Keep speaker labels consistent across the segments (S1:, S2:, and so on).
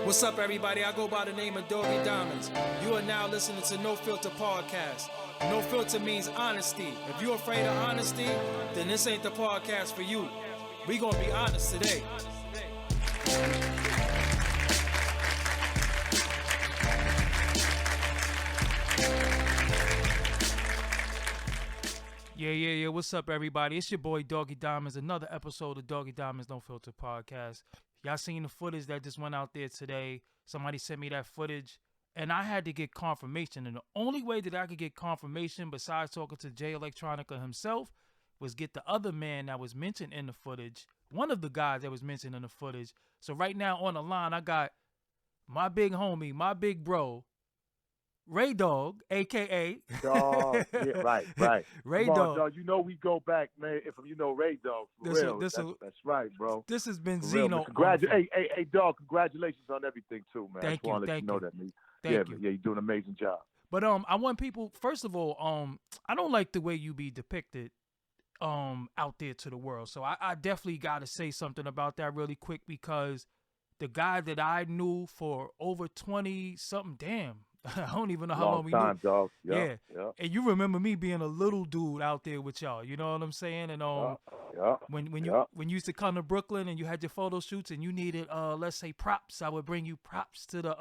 S1: What's up, everybody? I go by the name of Doggie Diamonds. You are now listening to No Filter Podcast. No filter means honesty. If you're afraid of honesty, then this ain't the podcast for you. We gonna be honest today. Yeah. What's up, everybody? It's your boy, Doggie Diamonds. Another episode of Doggie Diamonds No Filter Podcast. Y'all seen the footage that just went out there today. Somebody sent me that footage, and I had to get confirmation. And the only way that I could get confirmation, besides talking to Jay Electronica himself, was get the other man that was mentioned in the footage, one of the guys that was mentioned in the footage. So right now on the line, I got my big homie, my big bro, Ray Dog, a.k.a.
S2: Dog, yeah, right.
S1: Ray
S2: Come on,
S1: Dog.
S2: You know we go back, man. If you know Ray Dog, for real. That's right, bro.
S1: This has been
S2: for real,
S1: Benzino.
S2: Hey, Dog, congratulations on everything, too, man.
S1: Thank you.
S2: I just want to let you know that, man.
S1: Thank you.
S2: Yeah, you're doing an amazing job.
S1: But I want people, first of all, I don't like the way you be depicted out there to the world. So I definitely got to say something about that really quick, because the guy that I knew for over 20-something, damn, I don't even know how long we knew.
S2: Dog.
S1: Yeah. And you remember me being a little dude out there with y'all. You know what I'm saying? And when you used to come to Brooklyn and you had your photo shoots and you needed let's say props, I would bring you props to the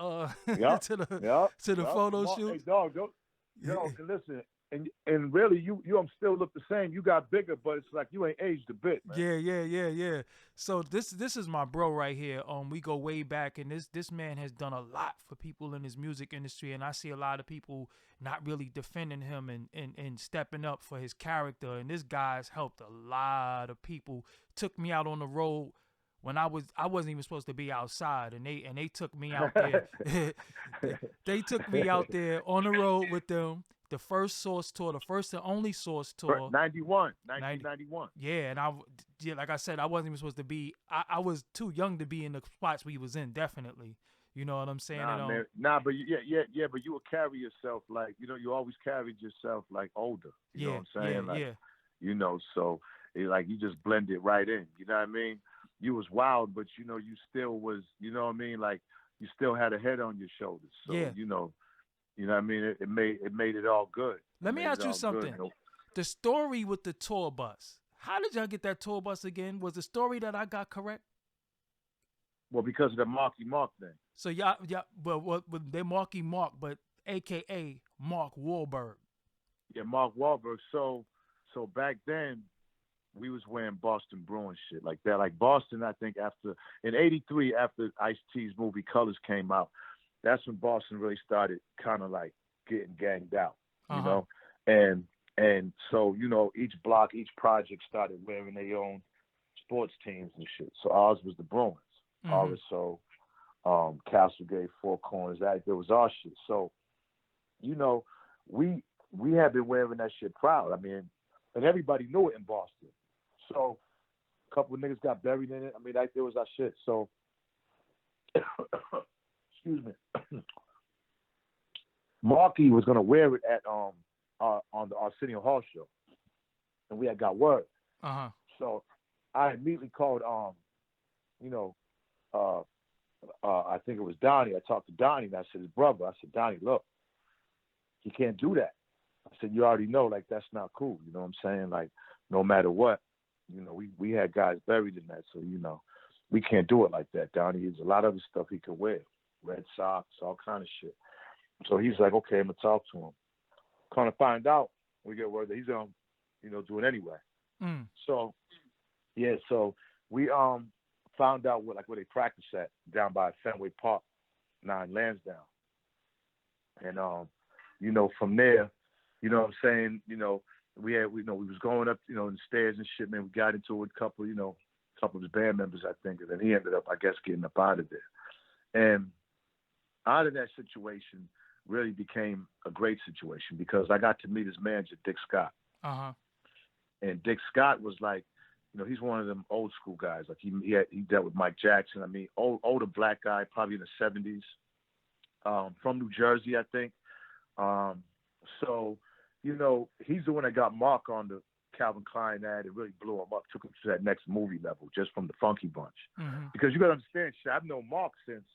S1: to the photo shoots.
S2: Hey, Dog, listen. And really, you still look the same. You got bigger, but it's like you ain't aged a bit, man.
S1: Yeah. So this is my bro right here. We go way back, and this man has done a lot for people in his music industry, and I see a lot of people not really defending him and stepping up for his character. And this guy's helped a lot of people. Took me out on the road when I wasn't even supposed to be outside, and they took me out there. They took me out there on the road with them. The first Source tour, the first and only Source tour.
S2: 1991.
S1: Yeah, and like I said, I wasn't even supposed to be. I was too young to be in the spots we was in. Definitely, you know what I'm saying.
S2: But but you will carry yourself like you always carried yourself like older. You know what I'm saying? So like you just blended right in. You know what I mean? You was wild, but you still was. You know what I mean? Like you still had a head on your shoulders. So You know what I mean? It made it all good.
S1: Let me ask you something. Good. The story with the tour bus. How did y'all get that tour bus again? Was the story that I got correct?
S2: Well, because of the Marky Mark thing.
S1: So y'all, but they Marky Mark, but AKA Mark Wahlberg.
S2: Yeah, Mark Wahlberg. So back then, we was wearing Boston Bruins shit like that. Like Boston, I think in '83, after Ice-T's movie Colors came out, that's when Boston really started kind of like getting ganged out, you know? And so, each block, each project started wearing their own sports teams and shit. So ours was the Bruins, RSO, Castlegate, Four Corners, that was our shit. So, we had been wearing that shit proud. I mean, and everybody knew it in Boston. So a couple of niggas got buried in it. I mean, it was our shit. So excuse me. Marky was gonna wear it at on the Arsenio Hall show, and we had got word. So I immediately called I think it was Donnie. I talked to Donnie, and I said, his brother. I said, Donnie, look, he can't do that. I said, you already know, like that's not cool. You know what I'm saying? Like no matter what, we had guys buried in that, so we can't do it like that. Donnie, there's a lot of other stuff he could wear. Red socks, all kind of shit. So he's like, okay, I'm gonna talk to him. Kind of find out, we get word that he's gonna, do it anyway. So we found out where they practice at down by Fenway Park, 9 Lansdowne. And from there, you know what I'm saying, we was going up, the stairs and shit, man. We got into it with a couple of his band members, I think, and then he ended up, I guess, getting up out of there. And out of that situation really became a great situation because I got to meet his manager, Dick Scott. And Dick Scott was like, he's one of them old school guys. Like he dealt with Mike Jackson. I mean, older black guy, probably in the 70s, from New Jersey, I think. So, he's the one that got Mark on the Calvin Klein ad. It really blew him up, took him to that next movie level just from the Funky Bunch. Because you got to understand, shit, I've known Mark since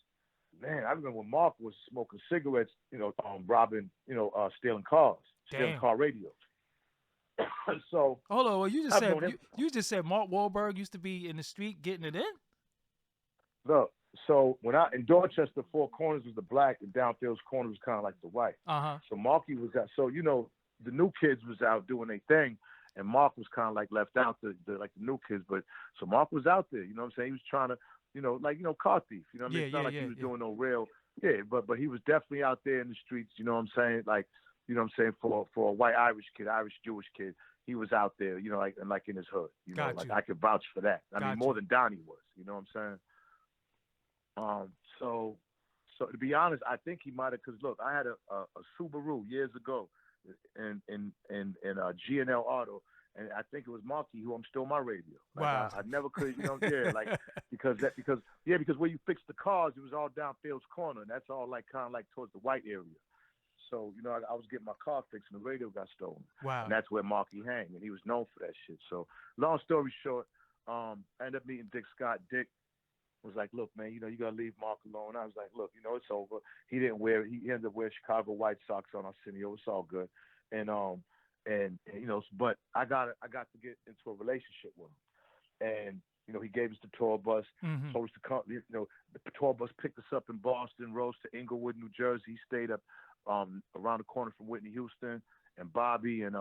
S2: Man, I remember when Mark was smoking cigarettes, robbing, stealing cars, stealing
S1: Damn.
S2: car radios. So
S1: Hold on. Well, you just
S2: I've
S1: said
S2: known him.
S1: you just said Mark Wahlberg used to be in the street getting it in.
S2: Look, so when I in Dorchester, Four Corners was the black, and Downfield's Corner was kind of like the white. So Marky was out. So the new kids was out doing their thing, and Mark was kind of like left out, the new kids. But so Mark was out there. You know what I'm saying? He was trying to, car thief. You know what I mean? It's not like he was doing no real. Yeah, but he was definitely out there in the streets. You know what I'm saying? Like, you know what I'm saying, for a white Irish kid, Irish Jewish kid, he was out there. Like in his hood. I could vouch for that. I mean, more than Donnie was. You know what I'm saying? So to be honest, I think he might have. Cause look, I had a Subaru years ago, in G&L Auto, and I think it was Marky who stole my radio. Like,
S1: wow.
S2: I never could, because where you fix the cars, it was all Downfield's Corner, and that's all kind of towards the white area. So I was getting my car fixed, and the radio got stolen.
S1: Wow.
S2: And that's where Marky hang, and he was known for that shit. So long story short, I ended up meeting Dick Scott. Dick was like, look, man, you gotta leave Mark alone. I was like, look, it's over. He ended up wearing Chicago White Sox on Arsenio. It's all good. And but I got to get into a relationship with him. And he gave us the tour bus, told us to come. The tour bus picked us up in Boston, rose to Inglewood, New Jersey. He stayed up around the corner from Whitney Houston and Bobby, and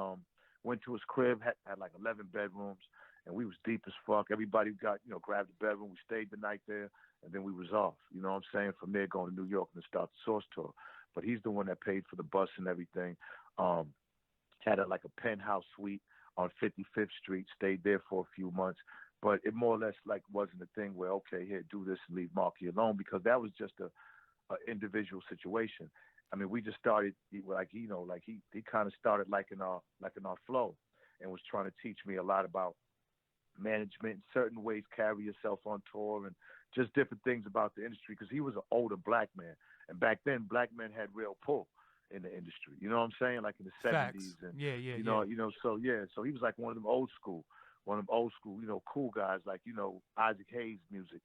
S2: went to his crib, had like 11 bedrooms. And we was deep as fuck. Everybody got, grabbed the bedroom. We stayed the night there, and then we was off. You know what I'm saying? From there, going to New York and start the Source tour. But he's the one that paid for the bus and everything. Had a penthouse suite on 55th Street. Stayed there for a few months. But it more or less wasn't a thing where, okay, here, do this and leave Marky alone, because that was just a individual situation. I mean, we just started he kind of started in our flow, and was trying to teach me a lot about management, certain ways carry yourself on tour, and just different things about the industry, because he was an older black man, and back then black men had real pull in the industry. You know what I'm saying? Like in the
S1: Facts.
S2: 70s, and so he was like one of them old school, cool guys, like Isaac Hayes music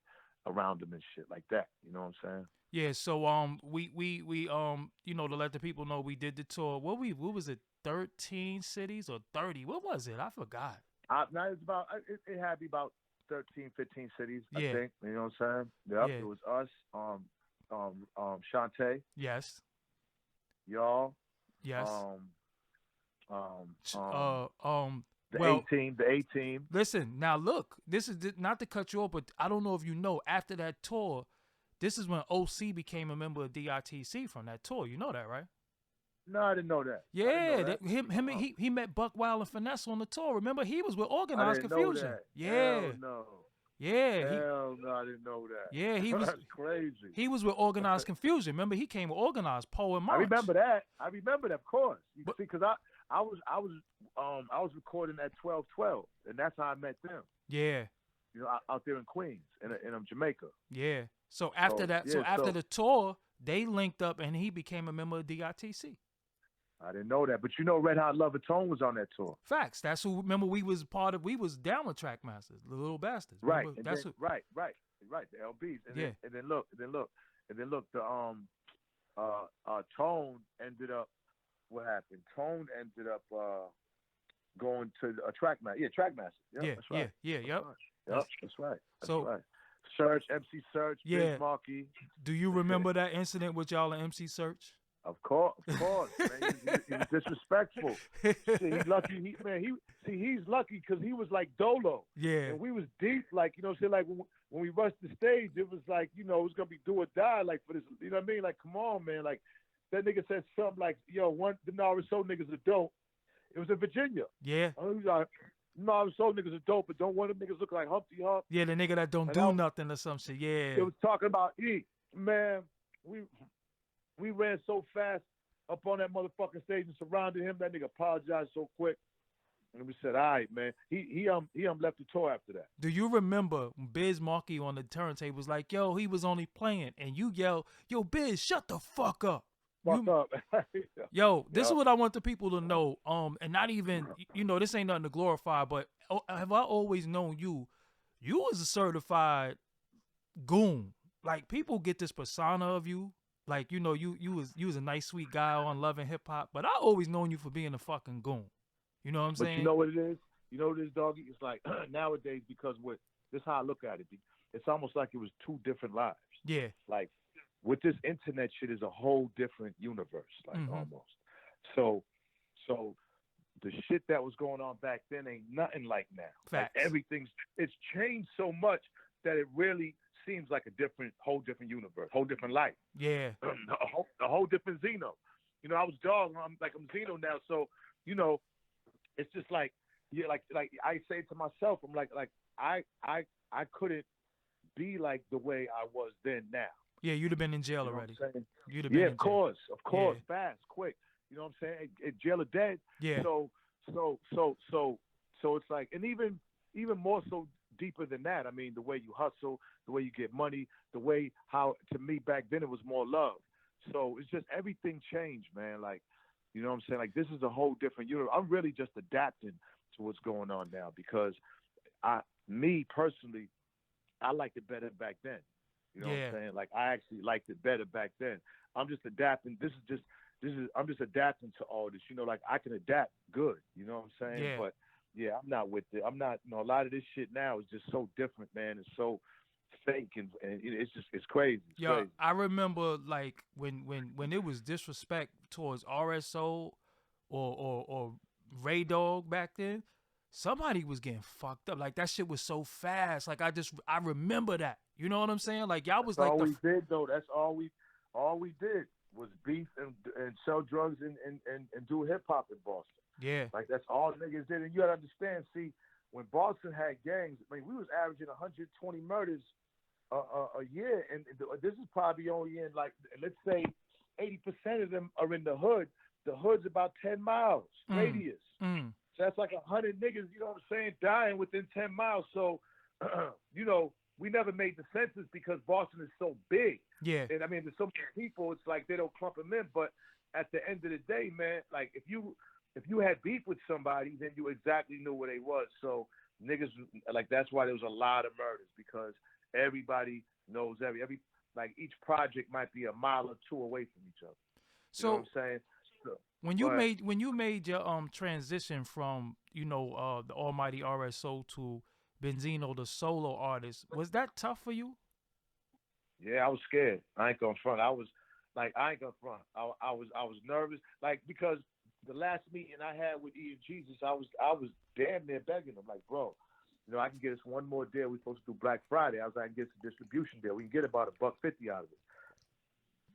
S2: around him and shit like that. You know what I'm saying?
S1: Yeah. So we to let the people know, we did the tour. What was it? 13 cities or 30? What was it? I forgot.
S2: Now it's about it had to be about 13, 15 cities, I think. You know what I'm saying? Yep.
S1: Yeah.
S2: It was us, Shantae.
S1: Yes.
S2: Y'all.
S1: Yes.
S2: The
S1: well,
S2: A-team.
S1: Listen, now look, this is not to cut you off, but I don't know if you know, after that tour, this is when OC became a member of DITC from that tour. You know that, right?
S2: No, I didn't know that.
S1: Yeah, he met Buck Wild and Finesse on the tour. Remember, he was with Organized Confusion. Yeah.
S2: Hell no.
S1: Yeah.
S2: Hell no, I didn't know that.
S1: Yeah, he was.
S2: That's crazy.
S1: He was with Organized Confusion. Remember, he came with Organized, Poe and March.
S2: I remember that, of course. See, because I was recording at 1212, and that's how I met them.
S1: Yeah.
S2: Out there in Queens, in Jamaica.
S1: Yeah. So after the tour, they linked up, and he became a member of DITC.
S2: I didn't know that, but Red Hot Love and Tone was on that tour.
S1: Facts. That's who. Remember, we was down with Trackmasters, the Little Bastards.
S2: Right.
S1: That's
S2: right. The LBs. And then look. The Tone ended up. What happened? Tone ended up going to a Trackmaster. Yeah, Trackmaster. Yep, that's right.
S1: Yep.
S2: Yep, that's right.
S1: So,
S2: Search, MC Search,
S1: yeah.
S2: Big Marky.
S1: Do you remember that incident with y'all and MC Search?
S2: Of course, man. He was disrespectful. Shit, he's lucky. He's lucky because he was like Dolo.
S1: Yeah.
S2: And we was deep, like when we rushed the stage, it was like it was gonna be do or die, like for this. You know what I mean? Like, come on, man. Like that nigga said something like, "Yo, the RSO niggas are dope." It was in Virginia.
S1: Yeah.
S2: He was like, RSO niggas are dope, but don't want them niggas look like Humpty Hump.
S1: Yeah, the nigga that don't do nothing or some shit. Yeah.
S2: It was talking about man. We ran so fast up on that motherfucking stage and surrounded him. That nigga apologized so quick. And we said, all right, man. He left the tour after that.
S1: Do you remember Biz Markie on the turntable was like, yo, he was only playing, and you yell, yo, Biz, shut the fuck up. Yo, this is what I want the people to know. And not even, this ain't nothing to glorify, but have I always known you? You was a certified goon. like people get this persona of you. Like, you know, you was a nice, sweet guy on Love and Hip Hop, but I always known you for being a fucking goon. You know what I'm
S2: But you
S1: saying?
S2: know what it is? You know what it is, doggy? It's like nowadays, because this is how I look at it. It's almost like it was two different lives.
S1: Yeah.
S2: Like with this internet shit is a whole different universe, like almost. So the shit that was going on back then ain't nothing like now.
S1: Facts.
S2: Like it's changed so much that it really seems like a whole different universe, whole different life.
S1: Yeah.
S2: a whole different Zeno. You know, I was dog. I'm Zeno now. So, you know, it's just like, yeah, like I say to myself, I'm like I couldn't be like the way I was then now.
S1: Yeah, you'd have been in jail
S2: You know
S1: already.
S2: what I'm saying?
S1: You'd have been in jail.
S2: Of course,
S1: Yeah.
S2: fast, quick. You know what I'm saying? Jail or dead.
S1: Yeah.
S2: So it's like, and even more so deeper than that. I mean, the way you hustle, the way you get money, the way how to me back then it was more love. So it's just everything changed, man. Like, you know what I'm saying? Like, this is a whole different universe. I'm really just adapting to what's going on now because me personally, I liked it better back then. You know what I'm saying? Like, I actually liked it better back then. I'm just adapting. I'm just adapting to all this. You know, like I can adapt good. You know what I'm saying?
S1: Yeah.
S2: But yeah, I'm not with it. I'm not. You know, a lot of this shit now is just so different, man. It's so fake and it's crazy. It's crazy.
S1: I remember like when it was disrespect towards RSO or Ray Dog back then. Somebody was getting fucked up. Like that shit was so fast. Like I remember that. You know what I'm saying? Like y'all was
S2: That's
S1: like
S2: all we did though. That's all we did was beef and sell drugs and do hip hop in Boston.
S1: Yeah.
S2: Like that's all niggas did. And you gotta understand, see, when Boston had gangs, I mean, we was averaging 120 murders a year, and this is probably only in like, let's say 80% of them are in the hood. The hood's about 10 miles radius. So that's like 100 niggas, you know what I'm saying, dying within 10 miles. So, you know, we never made the census because Boston is so big.
S1: Yeah.
S2: And I mean, there's so many people, it's like they don't clump them in. But at the end of the day, man, like if you had beef with somebody, then you exactly knew where they was. So niggas, like that's why there was a lot of murders because everybody knows every like each project might be a mile or two away from each other.
S1: So
S2: you know what I'm saying? So,
S1: when you made your transition from the Almighty RSO to Benzino, the solo artist, was that tough for you?
S2: Yeah, I was scared. I ain't gonna front. I was nervous, like because the last meeting I had with E and Jesus, I was damn near begging him, like, bro, you know, I can get us one more deal. We're supposed to do Black Friday. I was like, I can get some distribution deal. We can get about $1.50 out of it.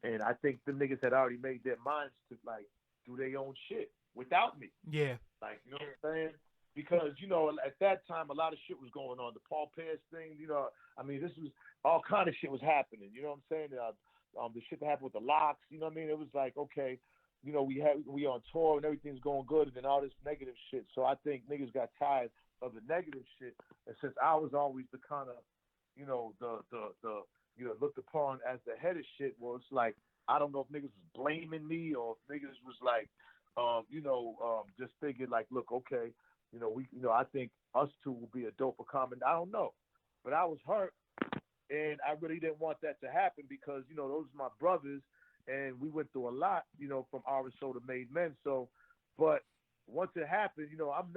S2: And I think the niggas had already made their minds to like do their own shit without me.
S1: Yeah.
S2: Like, you know what I'm saying? Because, you know, at that time, a lot of shit was going on. The Paul Pierce thing, you know, I mean, this was all kind of shit was happening. You know what I'm saying? The shit that happened with the locks, you know what I mean? It was like, okay, you know, we on tour and everything's going good, and then all this negative shit. So I think niggas got tired of the negative shit. And since I was always the kind of, you know, the looked upon as the head of shit, well, it's like, I don't know if niggas was blaming me or if niggas was like, just figured like, look, okay, you know, I think us two will be a doper common. I don't know, but I was hurt, and I really didn't want that to happen because, you know, those are my brothers, and we went through a lot, you know, from RSO to Made Men. So, but once it happened, you know, I'm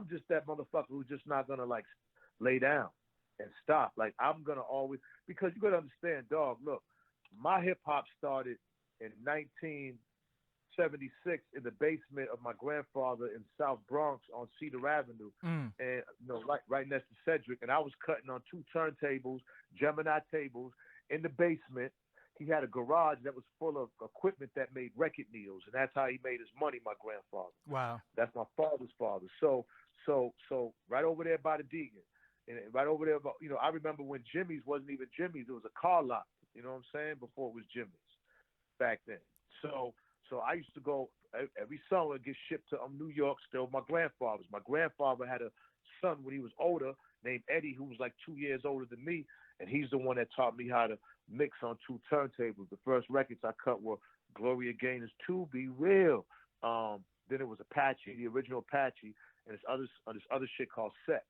S2: just that motherfucker who's just not gonna like lay down and stop. Like I'm gonna always, because you gotta understand, dog. Look, my hip hop started in 1976 in the basement of my grandfather in South Bronx on Cedar Avenue, and you know, right next to Cedric. And I was cutting on 2 turntables, Gemini tables, in the basement. He had a garage that was full of equipment that made record needles, and that's how he made his money. My grandfather.
S1: Wow.
S2: That's my father's father. So right over there by the Deegan, and right over there, you know, I remember when Jimmy's wasn't even Jimmy's; it was a car lot. You know what I'm saying? Before it was Jimmy's back then. So I used to go every summer get shipped to New York, still my grandfather's. My grandfather had a son when he was older named Eddie, who was like 2 years older than me, and he's the one that taught me how to mix on 2 turntables. The first records I cut were Gloria Gaynor's "To Be Real." Then it was Apache, the original Apache, and this other shit called Sex.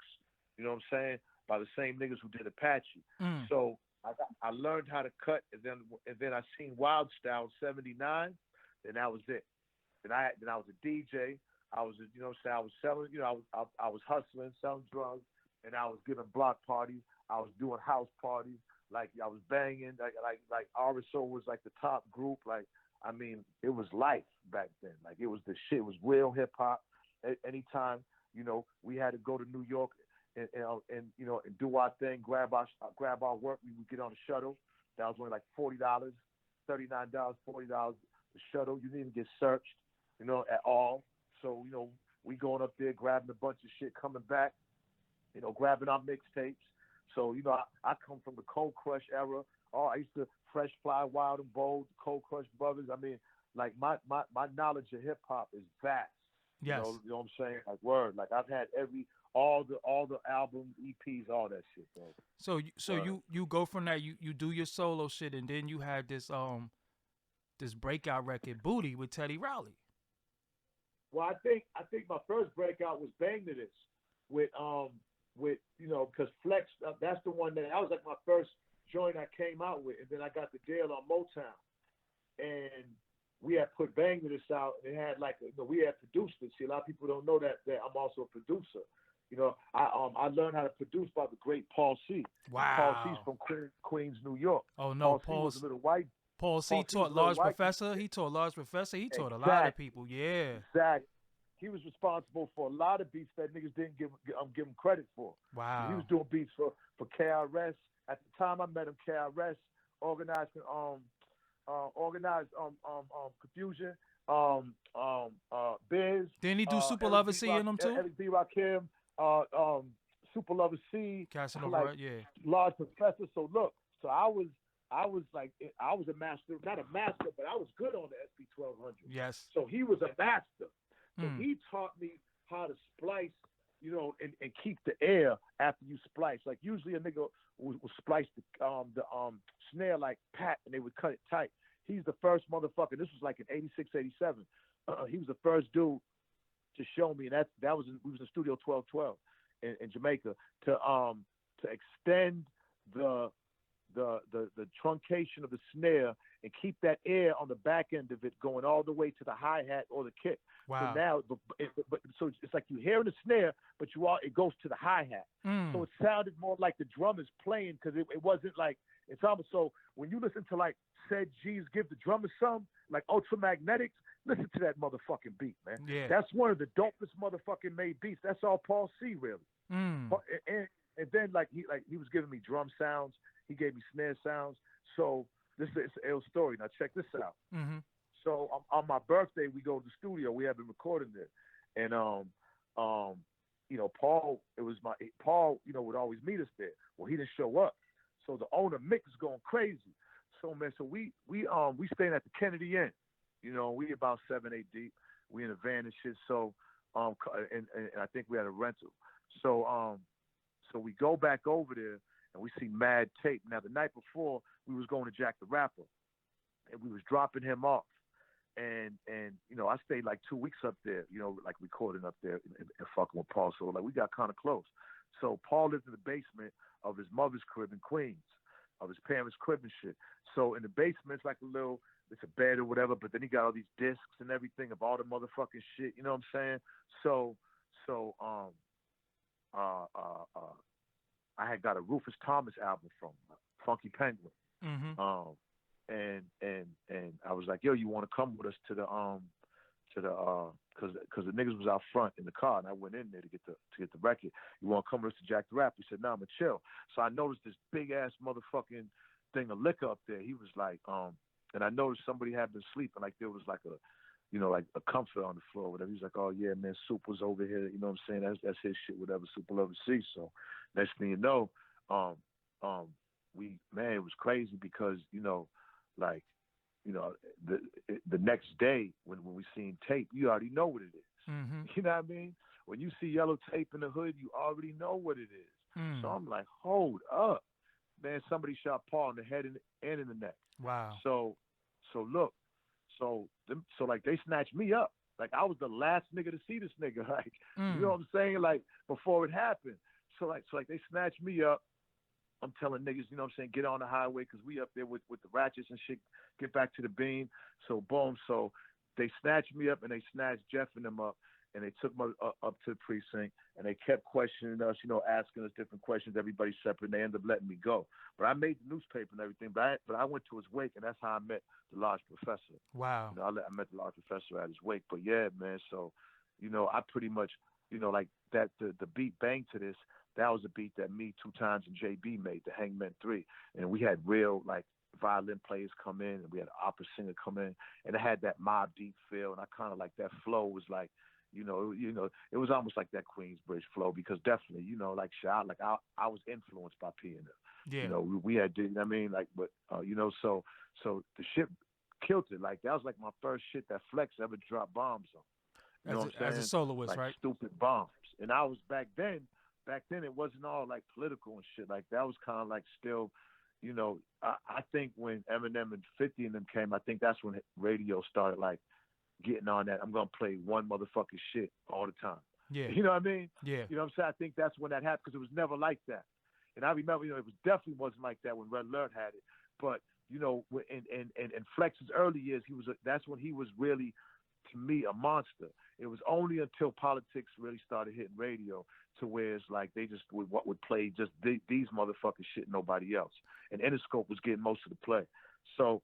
S2: You know what I'm saying? by the same niggas who did Apache. So I learned how to cut, and then I seen Wild Style '79, and that was it. Then I was a DJ. I was, you know, I was selling, you know, I was hustling, selling drugs, and I was giving block parties. I was doing house parties. Like I was banging. Like RSO was like the top group. Like I mean, it was life back then. Like it was the shit. It was real hip hop. Anytime, you know, we had to go to New York and you know, and do our thing, grab our work. We would get on the shuttle. That was only like $40, $39, $40 the shuttle. You didn't even get searched, you know, at all. So, you know, we going up there, grabbing a bunch of shit, coming back, you know, grabbing our mixtapes. So, you know, I come from the Cold Crush era. Oh, I used to Fresh Fly, Wild and Bold, Cold Crush Brothers. I mean, like my knowledge of hip hop is vast.
S1: Yes.
S2: You know what I'm saying? Like word. Like I've had all the albums, EPs, all that shit, bro.
S1: So you go from that, you do your solo shit, and then you had this breakout record, Booty, with Teddy Riley.
S2: Well, I think my first breakout was Bang to This with you know, because Flex, that's the one that was like my first joint I came out with, and then I got the deal on Motown, and we had put Bang to This out, and it had like, you know, we had produced it. See, a lot of people don't know that I'm also a producer. You know, I learned how to produce by the great Paul C.
S1: Wow.
S2: Paul C's from Queens, New York.
S1: Oh no,
S2: Paul C was a little white.
S1: Paul C taught Large Professor. He taught Large Professor. He taught a lot of people. Yeah.
S2: Exactly. He was responsible for a lot of beats that niggas didn't give him credit for.
S1: Wow.
S2: He was doing beats for KRS. At the time I met him, KRS organized Confusion, Biz.
S1: Didn't he do Super Lover C in them too?
S2: Eric B. Rakim, Super Lover C.
S1: Casanova,
S2: like,
S1: yeah.
S2: Large Professor. So look, so I was like, I was a master, not a master, but I was good on the SP 1200.
S1: Yes.
S2: So he was a master. So he taught me how to splice, you know, and keep the air after you splice. Like usually a nigga will splice the snare like pat, and they would cut it tight. He's the first motherfucker. This was like in 86, 87. He was the first dude to show me, and we was in Studio 1212 in Jamaica to extend the truncation of the snare and keep that air on the back end of it going all the way to the hi-hat or the kick.
S1: Wow.
S2: So now, so it's like you hear the snare, but it goes to the hi-hat. So it sounded more like the drum is playing, because it wasn't like, it's almost, so when you listen to like Said G's Give the Drummer Some, like Ultramagnetics, listen to that motherfucking beat, man.
S1: Yeah.
S2: That's one of the dopest motherfucking made beats. That's all Paul C, really. And then like he was giving me drum sounds. He gave me snare sounds. So this is an ill story. Now check this out. So on my birthday, we go to the studio. We have been recording it, and you know, Paul, you know, would always meet us there. Well, he didn't show up, so the owner Mick is going crazy. So man, so we staying at the Kennedy Inn. You know, we about 7-8 deep. We in a van and shit. So and I think we had a rental. So so we go back over there, and we see mad tape. Now the night before, we was going to Jack the Rapper, and we was dropping him off. And you know, I stayed like 2 weeks up there, you know, like recording up there and fucking with Paul. So like we got kind of close. So Paul lived in the basement of his mother's crib in Queens, of his parents' crib and shit. So in the basement, it's like it's a bed or whatever, but then he got all these discs and everything of all the motherfucking shit, you know what I'm saying? So I had got a Rufus Thomas album from Funky Penguin. And I was like, yo, you want to come with us to the because the niggas was out front in the car, and I went in there to get the record. You want to come with us to Jack the Rapper? He said, nah, I'm gonna chill. So I noticed this big ass motherfucking thing of liquor up there. He was like, and I noticed somebody had been sleeping, like there was like a, you know, like a comforter on the floor, whatever. He was like, oh yeah, man, Soup was over here. You know what I'm saying? That's his shit, whatever. Super Lover C. So next thing you know, it was crazy because, you know, like, you know, the next day when we seen tape, you already know what it is. You know what I mean? When you see yellow tape in the hood, you already know what it is. So I'm like, hold up, man! Somebody shot Paul in the head and in the neck.
S1: Wow.
S2: So look, so like they snatched me up. Like I was the last nigga to see this nigga. Like you know what I'm saying? Like before it happened. so they snatched me up. I'm telling niggas, you know what I'm saying, get on the highway because we up there with the ratchets and shit, get back to the beam. So, boom. So they snatched me up and they snatched Jeff and them up and they took me up to the precinct and they kept questioning us, you know, asking us different questions, everybody separate, and they ended up letting me go. But I made the newspaper and everything, but I went to his wake and that's how I met the large professor.
S1: Wow.
S2: You know, I met the large professor at his wake. But yeah, man, so, you know, I pretty much, you know, like that, the beat Bang to this, that was a beat that me, 2 Times, and JB made, the Hangman 3. And we had real, like, violin players come in, and we had an opera singer come in, and it had that Mobb Deep feel, and I kind of like that flow was like, you know, it was almost like that Queensbridge flow because definitely, you know, like I was influenced by P and
S1: Yeah.
S2: You know, we had, I mean, like, but you know, so the shit killed it. Like that was like my first shit that Flex ever dropped bombs on. You know what I'm saying?
S1: As a soloist,
S2: like,
S1: right?
S2: Stupid bombs, and I was back then it wasn't all like political and shit. Like that was kind of like still, you know, I think when Eminem and 50 and them came, I think that's when radio started like getting on that. I'm going to play one motherfucking shit all the time.
S1: Yeah.
S2: You know what I mean?
S1: Yeah.
S2: You know what I'm saying? I think that's when that happened because it was never like that. And I remember, you know, it was definitely wasn't like that when Red Alert had it. But, you know, in Flex's early years, that's when he was really, to me, a monster. It was only until politics really started hitting radio to where it's like they just would play just these motherfucking shit, nobody else. And Interscope was getting most of the play. So,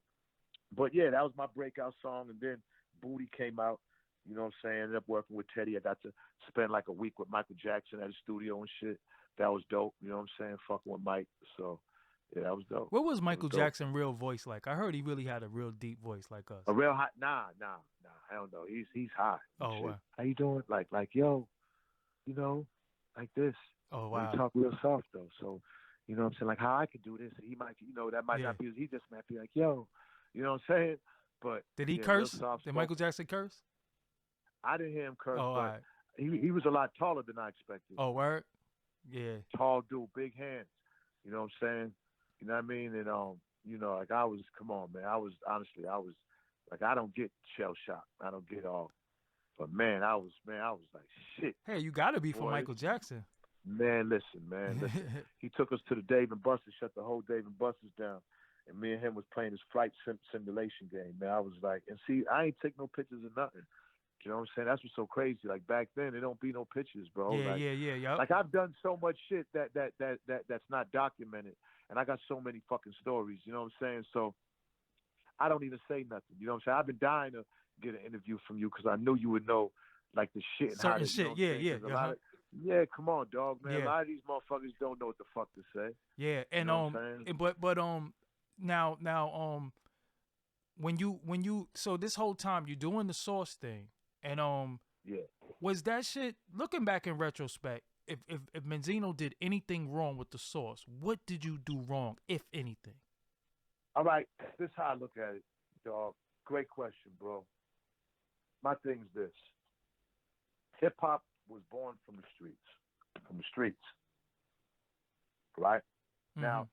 S2: but yeah, that was my breakout song. And then Booty came out, you know what I'm saying? Ended up working with Teddy. I got to spend like a week with Michael Jackson at his studio and shit. That was dope, you know what I'm saying? Fucking with Mike. So, yeah, that was dope.
S1: What was Michael Jackson's real voice like? I heard he really had a real deep voice like us.
S2: A real high? Nah. Hell no. He's high.
S1: Oh, wow.
S2: How you doing? Like yo, you know, like this.
S1: Oh, wow.
S2: He talk real soft though. So, you know what I'm saying? Like how I could do this. He might, you know, that might not be. He just might be like, yo, you know what I'm saying? But
S1: did he curse? Did Michael Jackson curse?
S2: I didn't hear him curse,
S1: but
S2: right. he was a lot taller than I expected.
S1: Oh, word? Yeah.
S2: Tall dude, big hands. You know what I'm saying? You know what I mean? And you know, like I was, come on, man. I was like, I don't get shell shocked. I don't get all. But man, I was like, shit.
S1: Hey, you got to be for Michael Jackson.
S2: Man, listen. He took us to the Dave and Buster's, shut the whole Dave and Buster's down. And me and him was playing this flight simulation game, man. I was like, and see, I ain't take no pictures of nothing. You know what I'm saying? That's what's so crazy. Like back then, there don't be no pictures, bro.
S1: Yeah.
S2: Like I've done so much shit that's not documented, and I got so many fucking stories. You know what I'm saying? So I don't even say nothing. You know what I'm saying? I've been dying to get an interview from you because I knew you would know like the shit and
S1: certain
S2: how to,
S1: shit.
S2: You know yeah, come on, dog, man.
S1: Yeah.
S2: A lot of these motherfuckers don't know what the fuck to say.
S1: Yeah, and
S2: you know
S1: but now when you so this whole time you're doing the Source thing, and
S2: yeah,
S1: was that shit, looking back in retrospect, if Benzino did anything wrong with the Source, what did you do wrong, if anything?
S2: All right, this is how I look at it, dog. Great question, bro. My thing's this. Hip hop was born from the streets. Right?
S1: Mm-hmm.
S2: Now,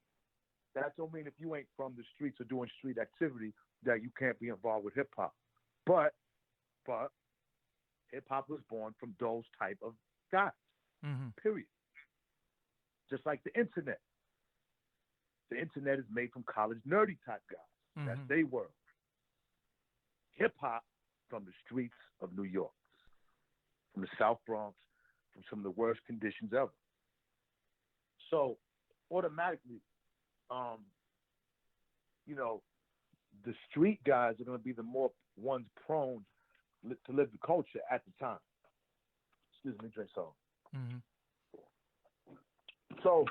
S2: that don't mean if you ain't from the streets or doing street activity that you can't be involved with hip hop. But hip hop was born from those type of guys.
S1: Mm-hmm.
S2: Period. Just like the internet. The internet is made from college nerdy type guys.
S1: Mm-hmm.
S2: That's their world. Hip hop from the streets of New York, from the South Bronx, from some of the worst conditions ever. So automatically, you know, the street guys are going to be the more ones prone to live the culture at the time. Excuse me, drink some.
S1: Mm-hmm.
S2: So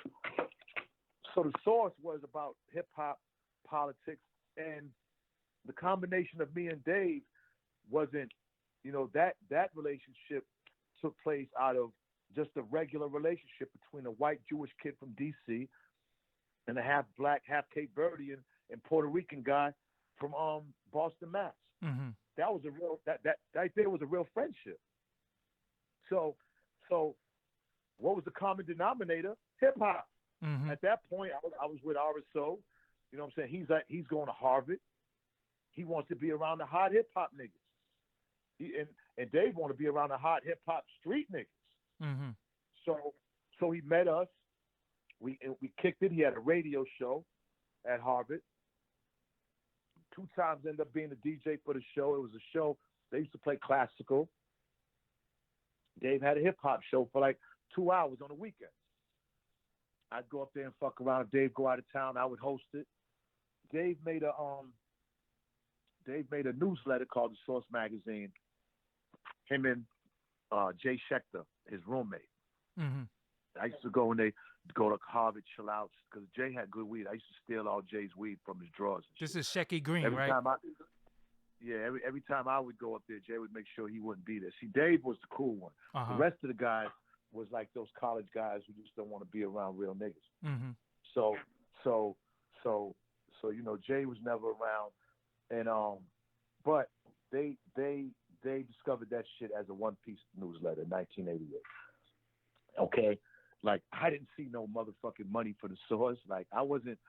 S2: the Source was about hip hop, politics, and the combination of me and Dave wasn't, you know, that relationship took place out of just a regular relationship between a white Jewish kid from D.C. and a half black, half Cape Verdean and Puerto Rican guy from Boston, Mass.
S1: Mm-hmm.
S2: That was a real that right there was a real friendship. So what was the common denominator? Hip hop.
S1: Mm-hmm.
S2: At that point, I was with RSO. You know what I'm saying? He's going to Harvard. He wants to be around the hot hip hop niggas. And Dave want to be around the hot hip hop street niggas.
S1: Mm-hmm.
S2: So So he met us. We kicked it. He had a radio show at Harvard. 2 times ended up being the DJ for the show. It was a show. They used to play classical. Dave had a hip hop show for like 2 hours on the weekend. I'd go up there and fuck around. If Dave go out of town, I would host it. Dave made a newsletter called The Source Magazine. Him and Jay Schechter, his roommate.
S1: Mm-hmm.
S2: I used to go and they go to Harvard chill out because Jay had good weed. I used to steal all Jay's weed from his drawers.
S1: This is Shecky Green,
S2: every
S1: right?
S2: Time every time I would go up there, Jay would make sure he wouldn't be there. See, Dave was the cool one.
S1: Uh-huh.
S2: The rest of the guys was like those college guys who just don't want to be around real niggas.
S1: Mm-hmm.
S2: So you know, Jay was never around, and but they discovered that shit as a one-piece newsletter in 1988. Okay, like I didn't see no motherfucking money for the Source. Like I wasn't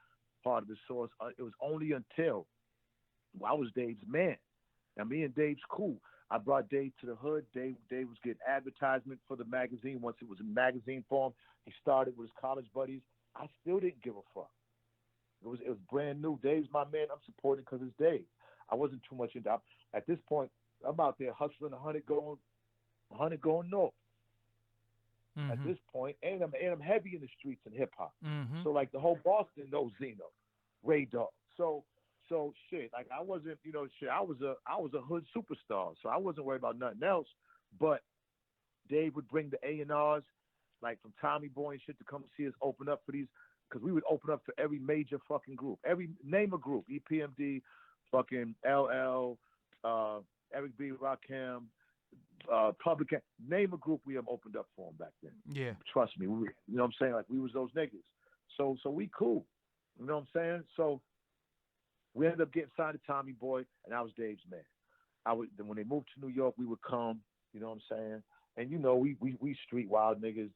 S2: part of the Source. It was only until I was Dave's man. Now me and Dave's cool. I brought Dave to the hood. Dave was getting advertisement for the magazine once it was in magazine form. He started with his college buddies. I still didn't give a fuck. It was brand new. Dave's my man. I'm supporting because it's Dave. I wasn't too much into. At this point, I'm out there hustling 100 going north.
S1: Mm-hmm.
S2: At this point, and I'm heavy in the streets in hip hop.
S1: Mm-hmm.
S2: So like the whole Boston knows Zeno, Ray Dog. So shit, like I wasn't, you know, shit. I was a hood superstar, so I wasn't worried about nothing else. But Dave would bring the A&Rs, like from Tommy Boy and shit, to come see us open up for these, because we would open up for every major fucking group, every name a group, EPMD, fucking LL, Eric B. Rakim, Public, name a group we have opened up for them back then.
S1: Yeah.
S2: Trust me, you know what I'm saying? Like we was those niggas. So we cool. You know what I'm saying? So we ended up getting signed to Tommy Boy, and I was Dave's man. When they moved to New York, we would come. You know what I'm saying? And you know, we street wild niggas,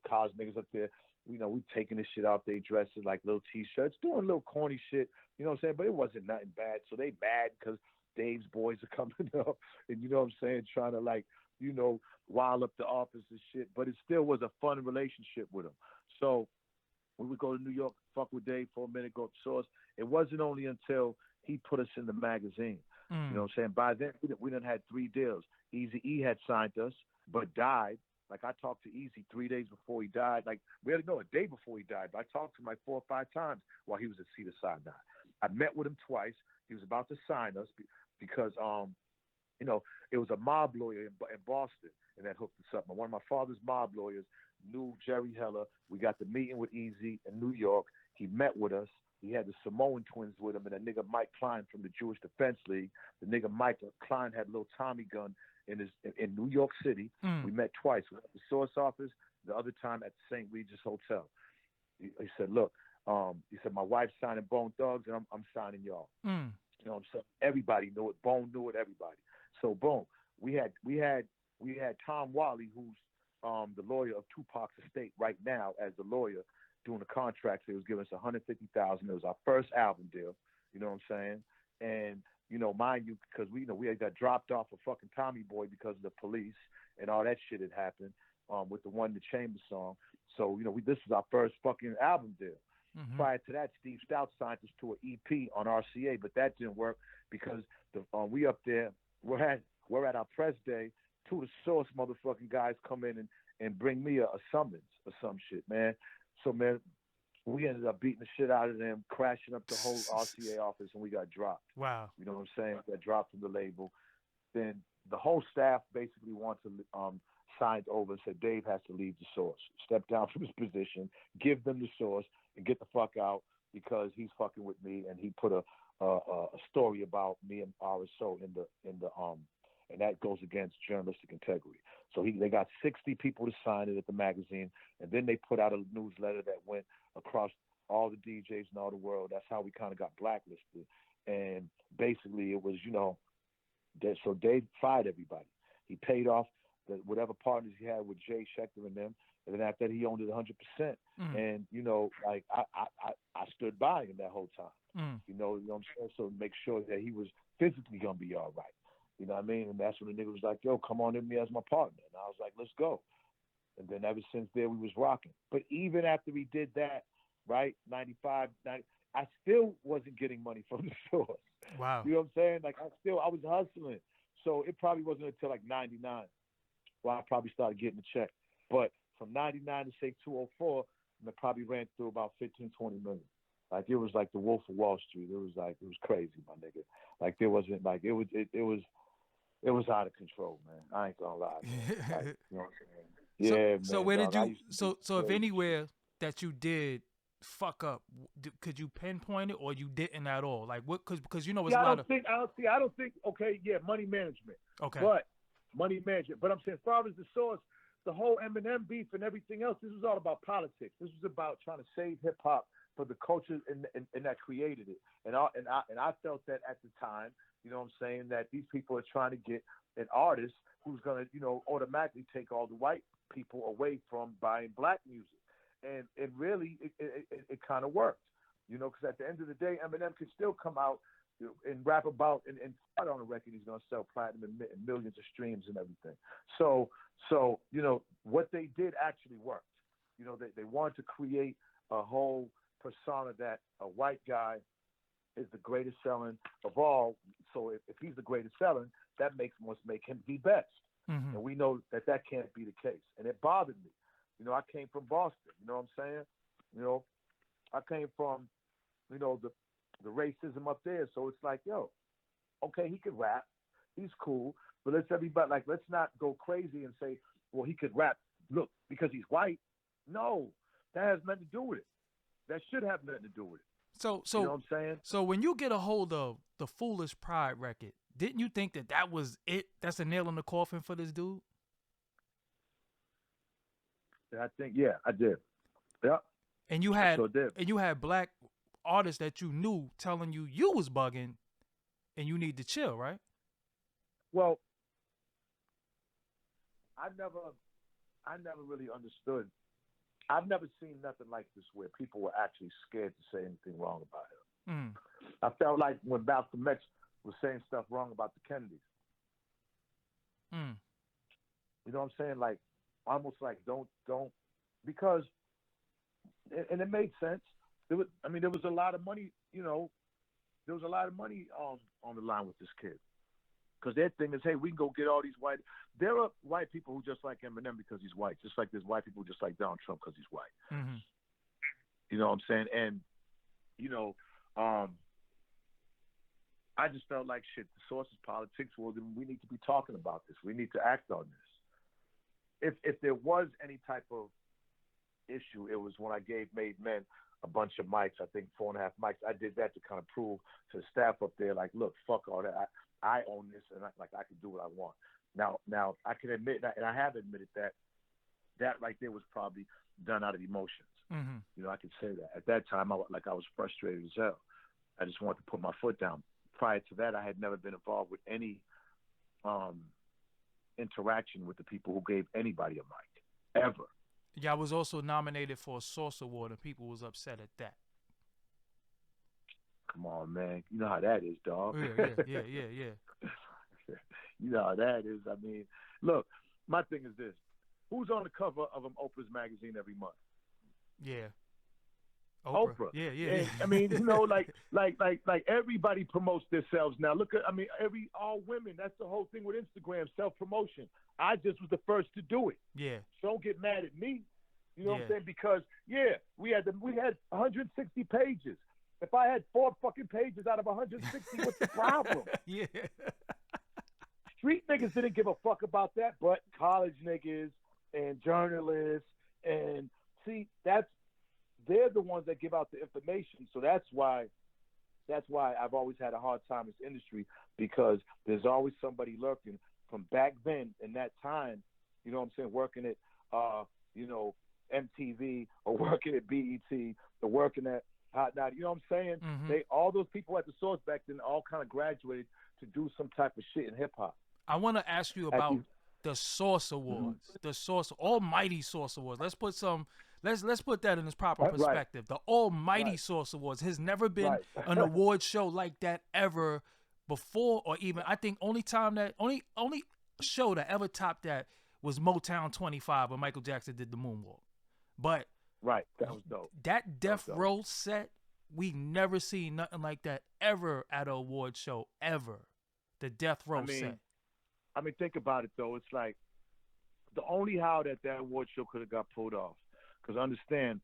S2: college niggas up there. You know, we taking this shit off their dresses like little t-shirts, doing little corny shit. You know what I'm saying? But it wasn't nothing bad. So they mad because Dave's boys are coming up, and you know what I'm saying, trying to like, you know, wild up the office and shit. But it still was a fun relationship with them. So we would go to New York, fuck with Dave for a minute, go to Source. It wasn't only until he put us in the magazine.
S1: Mm.
S2: You know what I'm saying? By then, we done had 3 deals. Eazy-E had signed us, but died. Like, I talked to Eazy 3 days before he died. Like, we had to know a day before he died, but I talked to him like 4 or 5 times while he was at Cedar Sinai. I met with him twice. He was about to sign us because, you know, it was a mob lawyer in Boston, and that hooked us up. One of my father's mob lawyers knew Jerry Heller. We got the meeting with Eazy in New York. He met with us. He had the Samoan twins with him, and that nigga Mike Klein from the Jewish Defense League. The nigga Mike Klein had a little Tommy gun in New York City. We met twice. We went at the Source office, the other time at the St. Regis Hotel. He said, look, he said, my wife's signing Bone Thugs, and I'm signing y'all.
S1: Mm.
S2: You know what I'm saying? Everybody knew it. Bone knew it, everybody. So, boom. We had Tom Wally, who's the lawyer of Tupac's estate right now as the lawyer doing the contracts. He was giving us $150,000. It was our first album deal. You know what I'm saying? And, you know, mind you, because we had got dropped off of fucking Tommy Boy because of the police and all that shit had happened with the One in the Chamber song. So, you know, this was our first fucking album deal. Mm-hmm. Prior to that, Steve Stout signed us to an EP on RCA, but that didn't work because we up there, we're at our press day. 2 of the Source motherfucking guys come in and bring me a summons or some shit, man. So, man, we ended up beating the shit out of them, crashing up the whole RCA office, and we got dropped.
S1: Wow.
S2: You know what I'm saying? Got dropped from the label. Then the whole staff basically wanted to signed over and said Dave has to leave the Source, step down from his position, give them the Source, and get the fuck out because he's fucking with me. And he put a story about me and RSO in the and that goes against journalistic integrity. So they got 60 people to sign it at the magazine, and then they put out a newsletter that went across all the DJs in all the world. That's how we kind of got blacklisted. And basically it was, you know, so Dave fired everybody. He paid off whatever partners he had with Jay Schechter and them, and then after that he owned it 100%. And, you know, like I stood by him that whole time. You know what I'm saying? So to make sure that he was physically going to be all right. You know what I mean? And that's when the nigga was like, yo, come on in me as my partner. And I was like, let's go. And then ever since there, we was rocking. But even after we did that, right, 95, 90, I still wasn't getting money from the source.
S1: Wow.
S2: You know what I'm saying? Like, I was hustling. So it probably wasn't until like 99 where I probably started getting a check. But from 99 to say 2004, I probably ran through about 15, 20 million. Like, it was like the Wolf of Wall Street. It was crazy, my nigga. Like, there wasn't like, it was out of control, man. I ain't gonna lie, man. Like, you know what I'm saying? Yeah, man.
S1: So where did
S2: dog,
S1: you? So if anywhere that you did fuck up, could you pinpoint it, or you didn't at all? Like what? Because you know it's a lot of.
S2: I don't think. Okay, yeah, money management.
S1: Okay.
S2: But money management. But I'm saying, as far as the source, the whole Eminem beef and everything else, this was all about politics. This was about trying to save hip hop for the culture and that created it. And I felt that at the time. You know what I'm saying? That these people are trying to get an artist who's gonna, automatically take all the white people away from buying black music. And really, it kind of worked, because at the end of the day, Eminem can still come out and rap about and start on a record. He's going to sell platinum and millions of streams and everything. So what they did actually worked. They wanted to create a whole persona that a white guy is the greatest selling of all. So if he's the greatest selling, that must make him the best.
S1: Mm-hmm.
S2: And we know that can't be the case. And it bothered me. I came from Boston. You know what I'm saying? I came from, the racism up there. So it's like, okay, he could rap. He's cool. But let's not go crazy and say, well, he could rap. Look, because he's white. No, that has nothing to do with it. That should have nothing to do with it.
S1: So
S2: you know what I'm saying?
S1: So when you get a hold of the Foolish Pride record, didn't you think that was it? That's a nail in the coffin for this dude?
S2: I think, I did. Yeah.
S1: And you had black artists that you knew telling you was bugging and you need to chill, right?
S2: Well, I never really understood. I've never seen nothing like this where people were actually scared to say anything wrong about him.
S1: Mm.
S2: I felt like when Malcolm X was saying stuff wrong about the Kennedys.
S1: Mm.
S2: You know what I'm saying? Like, almost like don't, because, and it made sense. There was a lot of money, there was a lot of money on the line with this kid. Because their thing is, hey, we can go get all these white. There are white people who just like Eminem because he's white, just like there's white people who just like Donald Trump because he's white.
S1: Mm-hmm.
S2: You know what I'm saying? And, I just felt like shit. The source is politics. Well, then we need to be talking about this. We need to act on this. If there was any type of issue, it was when I made men a bunch of mics. I think 4.5 mics. I did that to kind of prove to the staff up there, like, look, fuck all that. I own this, and I can do what I want. Now I can admit that, and I have admitted that right there was probably done out of emotions.
S1: Mm-hmm.
S2: I could say that. At that time, I was frustrated as hell. I just wanted to put my foot down. Prior to that, I had never been involved with any interaction with the people who gave anybody a mic, ever.
S1: Yeah, I was also nominated for a Source Award, and people was upset at that.
S2: Come on, man. You know how that is, dog.
S1: Yeah.
S2: You know how that is. I mean, look, my thing is this. Who's on the cover of Oprah's magazine every month?
S1: Yeah.
S2: Oprah.
S1: Yeah.
S2: And, I mean, like everybody promotes themselves now. Look at, all women. That's the whole thing with Instagram, self-promotion. I just was the first to do it.
S1: Yeah.
S2: So don't get mad at me. You know what I'm saying? Because we had 160 pages. If I had 4 fucking pages out of 160, what's the problem?
S1: Yeah.
S2: Street niggas didn't give a fuck about that, but college niggas and journalists and see, they're the ones that give out the information. So that's why I've always had a hard time in this industry, because there's always somebody lurking from back then in that time, you know what I'm saying, working at MTV or working at BET or working at Hot 90, you know what I'm saying?
S1: Mm-hmm.
S2: All those people at the source back then all kind of graduated to do some type of shit in hip hop.
S1: I want to ask you about the Source Awards, the Source Almighty Source Awards. Let's put that in its proper perspective. Right. The Almighty Source Awards has never been an award show like that ever before, or even I think only show that ever topped that was Motown 25 when Michael Jackson did the moonwalk. But
S2: right, that was dope.
S1: That Death Row set, we never seen nothing like that ever at an award show, ever. The Death Row set.
S2: I mean, think about it though. It's like the only how that award show could have got pulled off, because understand,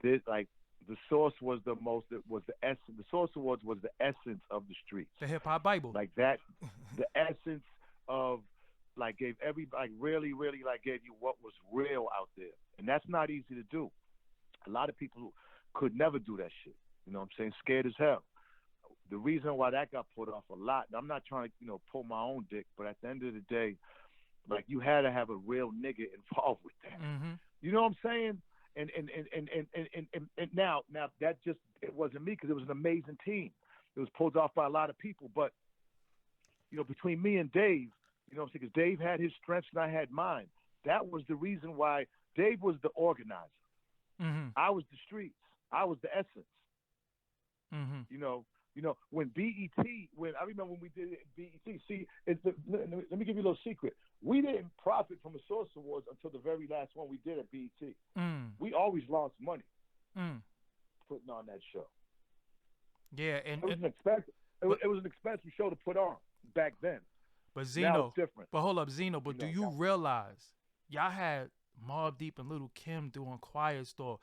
S2: this like the Source was the most. It was the essence. The Source Awards was the essence of the streets.
S1: The hip hop Bible.
S2: Like that, the essence of like gave everybody really like gave you what was real out there, and that's not easy to do. A lot of people could never do that shit. You know what I'm saying? Scared as hell. The reason why that got put off a lot, I'm not trying to, pull my own dick, but at the end of the day, like you had to have a real nigga involved with that.
S1: Mm-hmm.
S2: You know what I'm saying? And now that just, it wasn't me because it was an amazing team. It was pulled off by a lot of people, but between me and Dave, because Dave had his strengths and I had mine. That was the reason why Dave was the organizer.
S1: Mm-hmm.
S2: I was the streets. I was the essence.
S1: Mm-hmm.
S2: When BET, I remember when we did it at BET. See, let me give you a little secret. We didn't profit from the Source Awards until the very last one we did at BET. We always lost money putting on that show.
S1: Yeah, and
S2: it was an expensive. It was an expensive show to put on back then.
S1: But Zeno,
S2: now it's different.
S1: But hold up, Zeno. But do you realize y'all had Mobb Deep and Lil' Kim doing Quiet Store?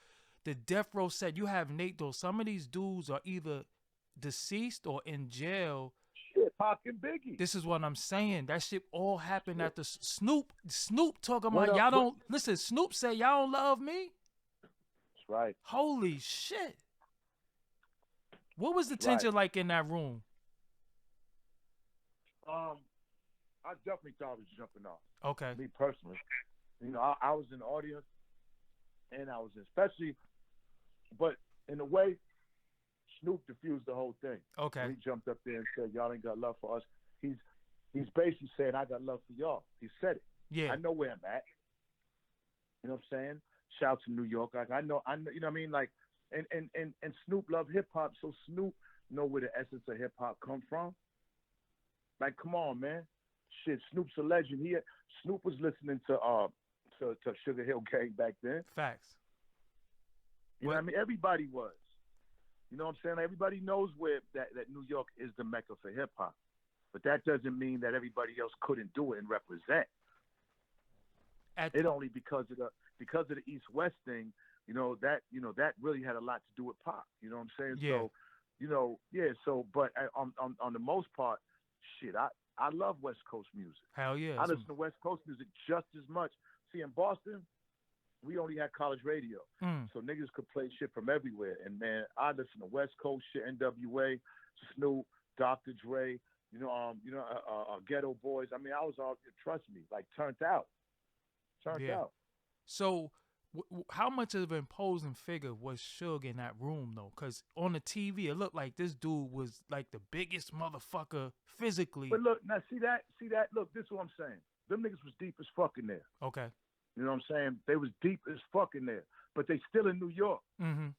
S1: The Death Row set, you have Nate though. Some of these dudes are either deceased or in jail.
S2: Shit, Pac and Biggie.
S1: This is what I'm saying. That shit all happened at the Snoop talking about y'all don't listen. Snoop said y'all don't love me.
S2: That's right.
S1: Holy shit. What was the tension like in that room?
S2: I definitely thought it was jumping off.
S1: Okay.
S2: Me personally. I was in the audience and I was especially, but in a way, Snoop diffused the whole thing.
S1: Okay.
S2: When he jumped up there and said, y'all ain't got love for us. He's basically saying, I got love for y'all. He said it.
S1: Yeah.
S2: I know where I'm at. You know what I'm saying? Shout to New York. Like I know, you know what I mean? Like, and Snoop loved hip hop, so Snoop know where the essence of hip hop come from. Like, come on, man. Shit, Snoop's a legend. Snoop was listening to Sugar Hill Gang back then.
S1: Facts.
S2: You know what I mean? Everybody was. You know what I'm saying? Everybody knows where that New York is the mecca for hip hop. But that doesn't mean that everybody else couldn't do it and represent. It only because of the East West thing, that really had a lot to do with pop. You know what I'm saying?
S1: Yeah.
S2: So, but on the most part, shit, I love West Coast music.
S1: Hell yeah.
S2: I listen to West Coast music just as much. See, in Boston, we only had college radio. So niggas could play shit from everywhere. And, man, I listen to West Coast shit, NWA, Snoop, Dr. Dre, Ghetto Boys. I mean, I was all, trust me, like turned out.
S1: So how much of an imposing figure was Suge in that room, though? Because on the TV, it looked like this dude was like the biggest motherfucker physically.
S2: But look, now see that? Look, this is what I'm saying. Them niggas was deep as fuck in there.
S1: Okay.
S2: You know what I'm saying? They was deep as fuck in there. But they still in New York.
S1: Mm-hmm.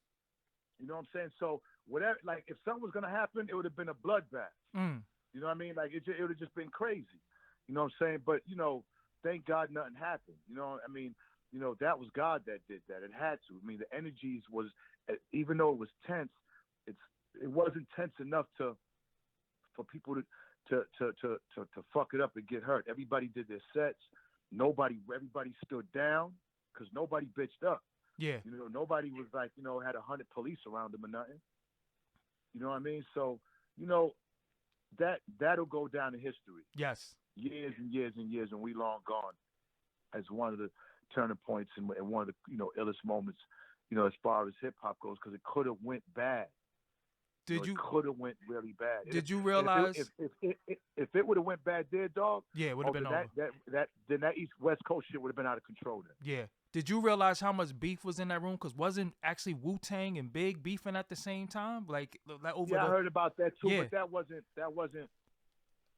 S2: You know what I'm saying? So whatever, like if something was going to happen, it would have been a bloodbath. You know what I mean? Like it would have just been crazy. You know what I'm saying? But, thank God nothing happened. You know, I mean, that was God that did that. It had to. I mean, the energies was, even though it was tense, it wasn't tense enough for people to fuck it up and get hurt. Everybody did their sets. Everybody stood down because nobody bitched up.
S1: Yeah.
S2: Nobody was like, had 100 police around them or nothing. You know what I mean? So, that'll go down in history.
S1: Yes.
S2: Years and years and years, and we long gone as one of the turning points and one of the illest moments, as far as hip hop goes, because it could have went bad. It could have went really bad.
S1: Did you realize
S2: if it would have went bad there, dog?
S1: Yeah, it would have been over.
S2: Then that East West Coast shit would have been out of control. Then.
S1: Yeah. Did you realize how much beef was in that room? Because wasn't actually Wu-Tang and Big beefing at the same time? Like over.
S2: Yeah, I heard about that too, but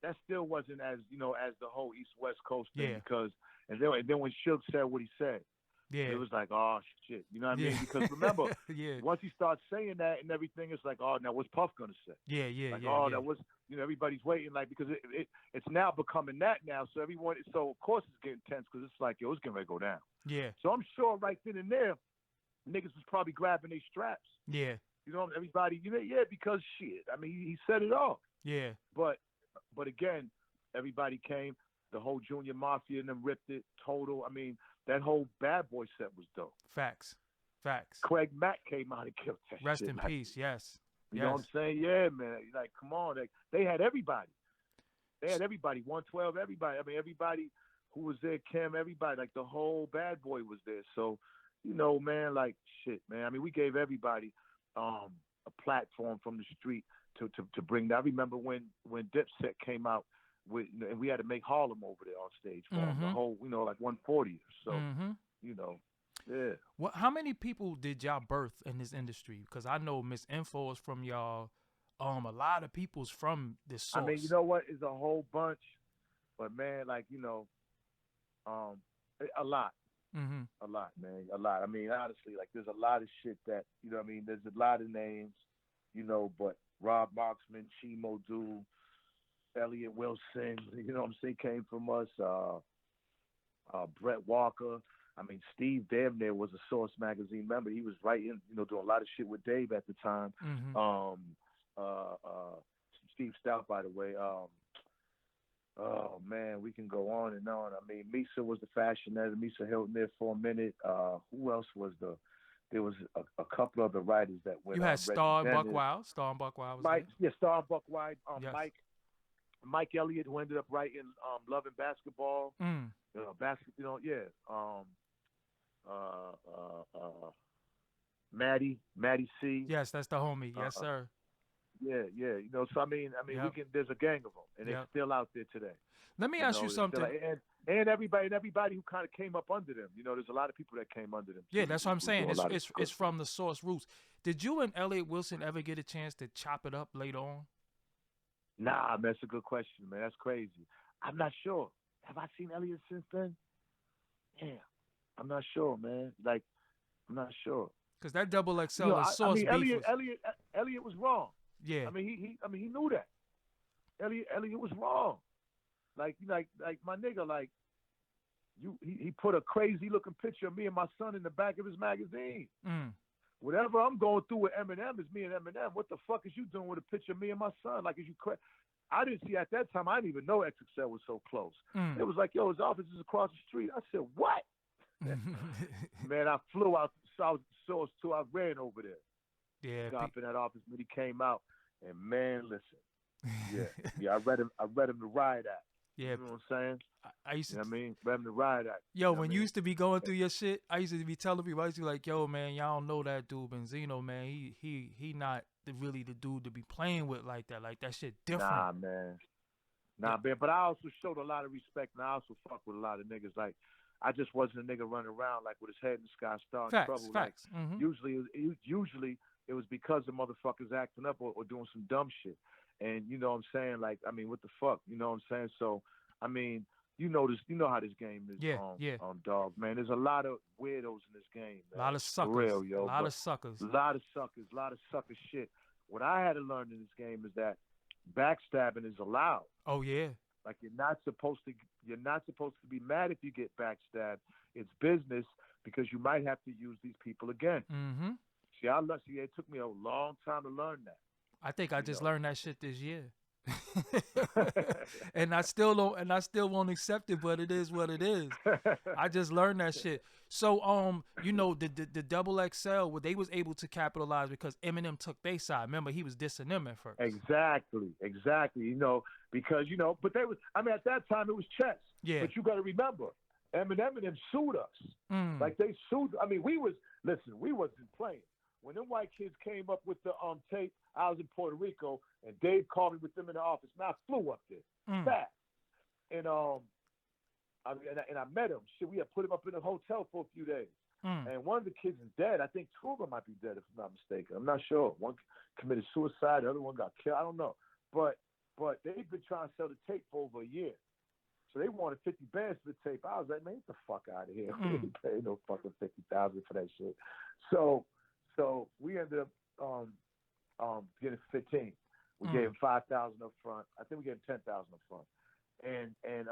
S2: that still wasn't as as the whole East West Coast thing.
S1: Yeah.
S2: Because and then when Suge said what he said, it was like, oh shit, you know what I mean? Because remember, once he starts saying that and everything, it's like, oh, now what's Puff gonna say?
S1: Yeah.
S2: That was You know, everybody's waiting, like, because it's now becoming that now. So so of course it's getting tense because it's like, yo, it's getting ready to go down.
S1: Yeah.
S2: So I'm sure right then and there, niggas was probably grabbing their straps.
S1: Yeah.
S2: You know, everybody, because shit. I mean, he said it all.
S1: Yeah.
S2: But again, everybody came. The whole Junior Mafia and them ripped it. Total. I mean, that whole Bad Boy set was dope.
S1: Facts.
S2: Craig Mack came out and killed that
S1: Rest
S2: shit.
S1: in peace. Yes.
S2: You know what I'm saying? Yeah, man. Like, come on. They had everybody. 112, everybody. I mean, everybody who was there, Kim, everybody. Like, the whole Bad Boy was there. So, you know, man, like, shit, man. I mean, we gave everybody a platform from the street to bring that. I remember when Dipset came out, and we had to make Harlem over there on stage for them, the whole, like 140. So, you know, yeah.
S1: How many people did y'all birth in this industry? Because I know Miss Info is from y'all. A lot of people's from this source.
S2: I mean, you know what? It's a whole bunch, but man, like, a lot. A lot, man. A lot. I mean, honestly, like, there's a lot of shit that, you know what I mean? There's a lot of names, but Rob Marksman, Chimo Dude, Elliot Wilson, you know what I'm saying, came from us. Brett Walker. I mean, Steve damn near was a Source magazine member. He was writing, doing a lot of shit with Dave at the time. Steve Stout, by the way. Oh man, we can go on and on. I mean, Misa was the fashion editor. Misa Hilton there for a minute. Who else was there was a couple of the writers that went.
S1: You had Star and Buck Wild. Star and Buck Wild was
S2: Mike,
S1: there.
S2: Yeah, Star and Buck Wild.
S1: Yes.
S2: Mike Elliott, who ended up writing Love and Basketball. Maddie C.
S1: Yes, that's the homie. Yes, sir.
S2: Yeah. So I mean, we can. There's a gang of them, and they're still out there today.
S1: Let me ask you something.
S2: And everybody who kind of came up under them. There's a lot of people that came under them.
S1: Yeah, that's what I'm saying. It's from the Source roots. Did you and Elliot Wilson ever get a chance to chop it up later on?
S2: Nah, man, that's a good question, man. That's crazy. I'm not sure. Have I seen Elliot since then? Yeah, I'm not sure, man. Like, I'm not sure.
S1: Because that double XL and Source beef
S2: Elliot was wrong.
S1: Yeah.
S2: I mean, he knew that. Elliot was wrong. Like my nigga, like, he put a crazy looking picture of me and my son in the back of his magazine. Whatever I'm going through with Eminem is me and Eminem. What the fuck is you doing with a picture of me and my son? Like, is you crazy? I didn't see at that time. I didn't even know XXL was so close. It was like, yo, his office is across the street. I said, what? Man, I flew out to South Source too. I ran over there.
S1: Yeah.
S2: Got up in that office when he came out, and man, listen. Yeah. I read him the riot act.
S1: Yeah.
S2: You know what I'm saying?
S1: I used to.
S2: Read him the riot act.
S1: Yo, when you used to be going through your shit, I used to be telling people, I used to be like, yo, man, y'all don't know that dude Benzino, man. He not really the dude to be playing with like that. Like, that shit different.
S2: Nah, man. But I also showed a lot of respect, and I also fuck with a lot of niggas. Like, I just wasn't a nigga running around like with his head in the sky, starting trouble.
S1: Facts.
S2: Like, usually it was because the motherfuckers acting up or doing some dumb shit. And you know what I'm saying? Like, I mean, what the fuck? You know what I'm saying? So, I mean, you know how this game is. Dog, man. There's a lot of weirdos in this game, man.
S1: A lot of suckers.
S2: For real, yo.
S1: A lot of suckers.
S2: A lot of sucker shit. What I had to learn in this game is that backstabbing is allowed.
S1: Oh yeah.
S2: Like, you're not supposed to be mad if you get backstabbed. It's business, because you might have to use these people again. See, it took me a long time to learn that.
S1: I think I just learned that shit this year. and I still won't accept it, but it is what it is. I just learned that shit. So the double XL, they was able to capitalize because Eminem took their side. Remember, he was dissing them at first.
S2: Exactly. Because but they was, I mean, at that time it was chess.
S1: Yeah.
S2: But you got to remember, Eminem sued us. Like, they sued. I mean, we wasn't playing. When them white kids came up with the tape, I was in Puerto Rico, and Dave called me with them in the office. Man, I flew up there, fast, and I met him. Shit, we had put him up in a hotel for a few days, and one of the kids is dead. I think two of them might be dead, if I'm not mistaken. I'm not sure. One committed suicide, the other one got killed. I don't know, but they've been trying to sell the tape for over a year. So they wanted 50 bands for the tape. I was like, man, get the fuck out of here. We didn't pay no fucking 50,000 for that shit. So we ended up getting 15. We gave him $5,000 up front. I think we gave him $10,000 up front. And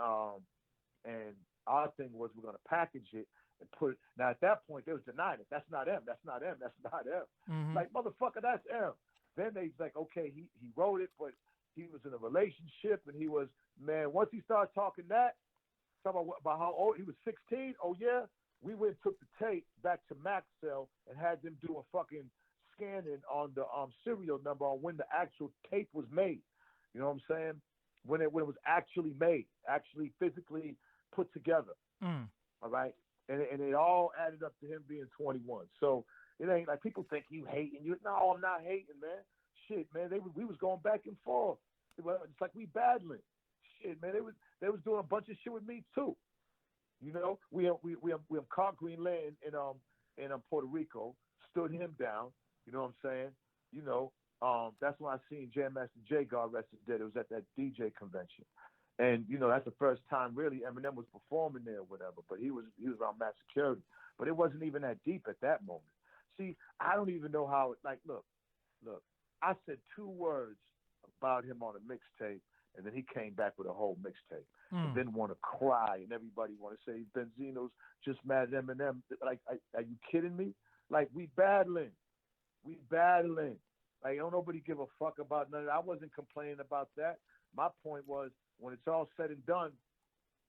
S2: our thing was we're gonna package it and put it. Now at that point they was denying it. That's not M. That's not M. That's not M.
S1: Mm-hmm.
S2: Like, motherfucker, that's M. Then they like, okay, he wrote it, but he was in a relationship and he was, man, once he started talking about how old he was, 16. Oh yeah, we went and took the tape back to Maxell and had them do a fucking scanning on the serial number on when the actual tape was made. You know what I'm saying? When it was actually made, actually physically put together. All right, and it all added up to him being 21. So it ain't like people think you hating. You no, I'm not hating, man. Shit, man, we was going back and forth. It's like we battling. Shit, man, they was doing a bunch of shit with me too. You know, we have caught Greenland in Puerto Rico, stood him down. You know what I'm saying? You know, that's when I seen Jam Master Jay, God rest his dead. It was at that DJ convention, and you know that's the first time really Eminem was performing there or whatever. But he was around mass security, but it wasn't even that deep at that moment. See, I don't even know how. Like, look, I said 2 words about him on a mixtape, and then he came back with a whole mixtape, and then want to cry, and everybody want to say Benzino's just mad at Eminem. Like, are you kidding me? Like, we battling. Like, don't nobody give a fuck about none of that. I wasn't complaining about that. My point was, when it's all said and done,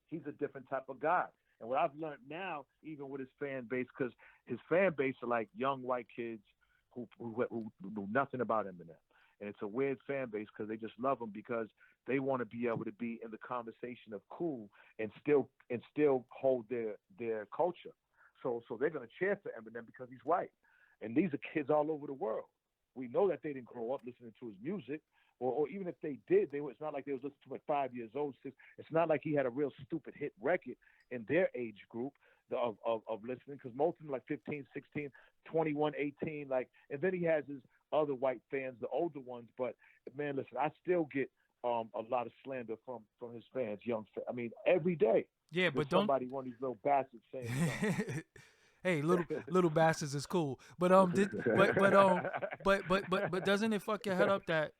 S2: he's a different type of guy. And what I've learned now, even with his fan base, because his fan base are like young white kids who know nothing about Eminem. And it's a weird fan base because they just love him because they want to be able to be in the conversation of cool and still hold their culture. So they're going to cheer for Eminem because he's white. And these are kids all over the world. We know that they didn't grow up listening to his music, or even if they did, it's not like they was listening to it at 5 years old. It's not like he had a real stupid hit record in their age group of listening, because most of them like 15, 16, 21, 18, like, and then he has his other white fans, the older ones. But man, listen, I still get a lot of slander from his fans, I mean, every day.
S1: Yeah, but
S2: somebody, one of these little bastards saying something.
S1: Hey, little bastards is cool, but doesn't it fuck your head up that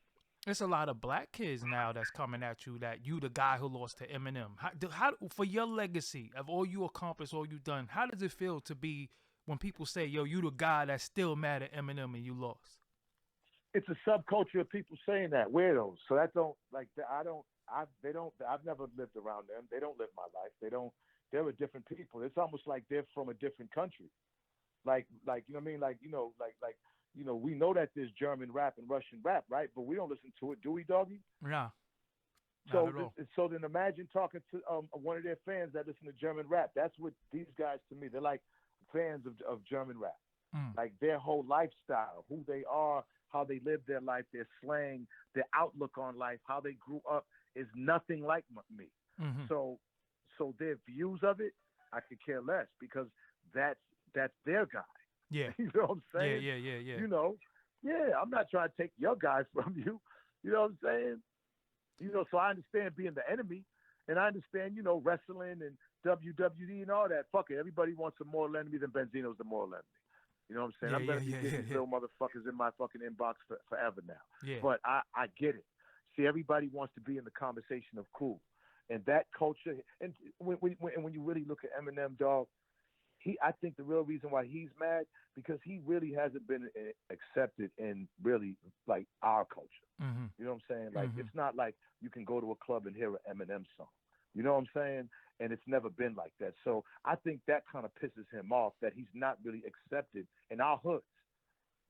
S1: it's a lot of black kids now that's coming at you that you the guy who lost to Eminem? How for your legacy of all you accomplished, all you done, how does it feel to be when people say, yo, you the guy that's still mad at Eminem and you lost?
S2: It's a subculture of people saying that, weirdos. So that don't like I've never lived around them. They don't live my life. They're a different people. It's almost like they're from a different country. Like you know what I mean? Like, we know that there's German rap and Russian rap, right? But we don't listen to it, do we, Doggy?
S1: Yeah.
S2: So then imagine talking to one of their fans that listen to German rap. That's what these guys, to me, they're like fans of German rap. Like their whole lifestyle, who they are, how they live their life, their slang, their outlook on life, how they grew up is nothing like me.
S1: Mm-hmm.
S2: So their views of it, I could care less, because that's their guy.
S1: Yeah.
S2: You know what I'm saying?
S1: Yeah.
S2: You know, I'm not trying to take your guys from you. You know what I'm saying? You know, so I understand being the enemy, and I understand, wrestling and WWE and all that. Fuck it. Everybody wants a moral enemy, than Benzino's the moral enemy. You know what I'm saying? I'm going to be getting these little motherfuckers in my fucking inbox forever now.
S1: Yeah.
S2: But I get it. See, everybody wants to be in the conversation of cool. And that culture, and when you really look at Eminem, dog, I think the real reason why he's mad, because he really hasn't been accepted in really like our culture.
S1: Mm-hmm.
S2: You know what I'm saying? Like, it's not like you can go to a club and hear an Eminem song. You know what I'm saying? And it's never been like that. So I think that kind of pisses him off, that he's not really accepted in our hoods.